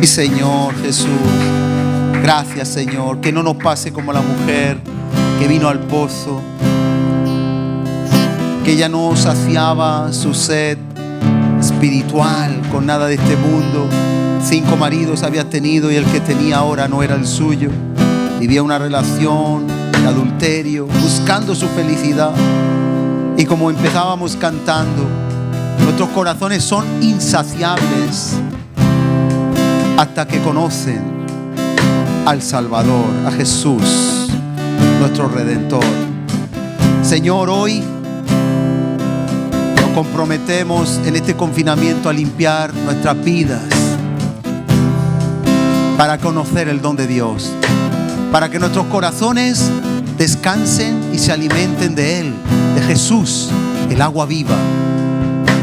Speaker 1: Sí, Señor Jesús. Gracias, Señor. Que no nos pase como la mujer que vino al pozo, que ella no saciaba su sed espiritual con nada de este mundo. 5 maridos había tenido y el que tenía ahora no era el suyo. Vivía una relación de adulterio, buscando su felicidad. Y como empezábamos cantando, nuestros corazones son insaciables hasta que conocen al Salvador, a Jesús, nuestro Redentor. Señor, hoy nos comprometemos en este confinamiento a limpiar nuestras vidas para conocer el don de Dios, para que nuestros corazones descansen y se alimenten de Él, de Jesús, el agua viva,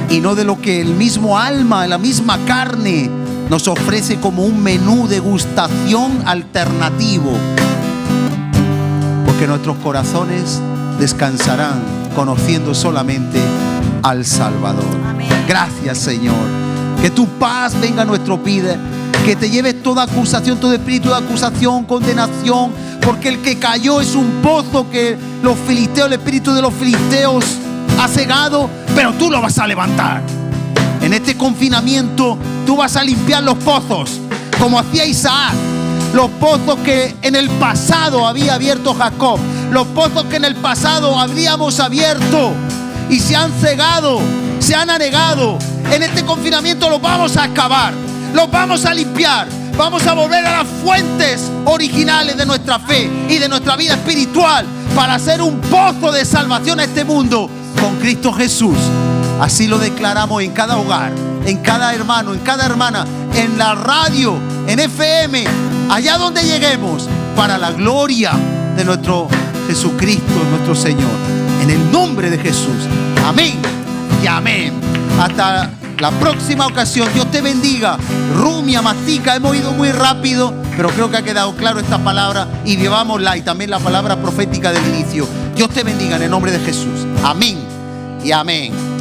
Speaker 1: y no de lo que el mismo alma, la misma carne nos ofrece como un menú de degustación alternativo, porque nuestros corazones descansarán conociendo solamente al Salvador.
Speaker 2: Amén.
Speaker 1: Gracias, Señor. Que tu paz venga a nuestra vida, que te lleves toda acusación, todo espíritu de acusación, condenación, porque el que cayó es un pozo que los filisteos, el espíritu de los filisteos ha cegado, pero tú lo vas a levantar. En este confinamiento tú vas a limpiar los pozos, como hacía Isaac, los pozos que en el pasado había abierto Jacob, los pozos que en el pasado habríamos abierto y se han cegado, se han anegado. En este confinamiento los vamos a excavar, los vamos a limpiar, vamos a volver a las fuentes originales de nuestra fe y de nuestra vida espiritual para hacer un pozo de salvación a este mundo con Cristo Jesús. Así lo declaramos en cada hogar, en cada hermano, en cada hermana, en la radio, en FM, allá donde lleguemos, para la gloria de nuestro Jesucristo, nuestro Señor. En el nombre de Jesús. Amén y amén. Hasta la próxima ocasión. Dios te bendiga. Rumia, mastica. Hemos ido muy rápido, pero creo que ha quedado claro esta palabra y llevámosla, y también la palabra profética del inicio. Dios te bendiga en el nombre de Jesús. Amén y amén.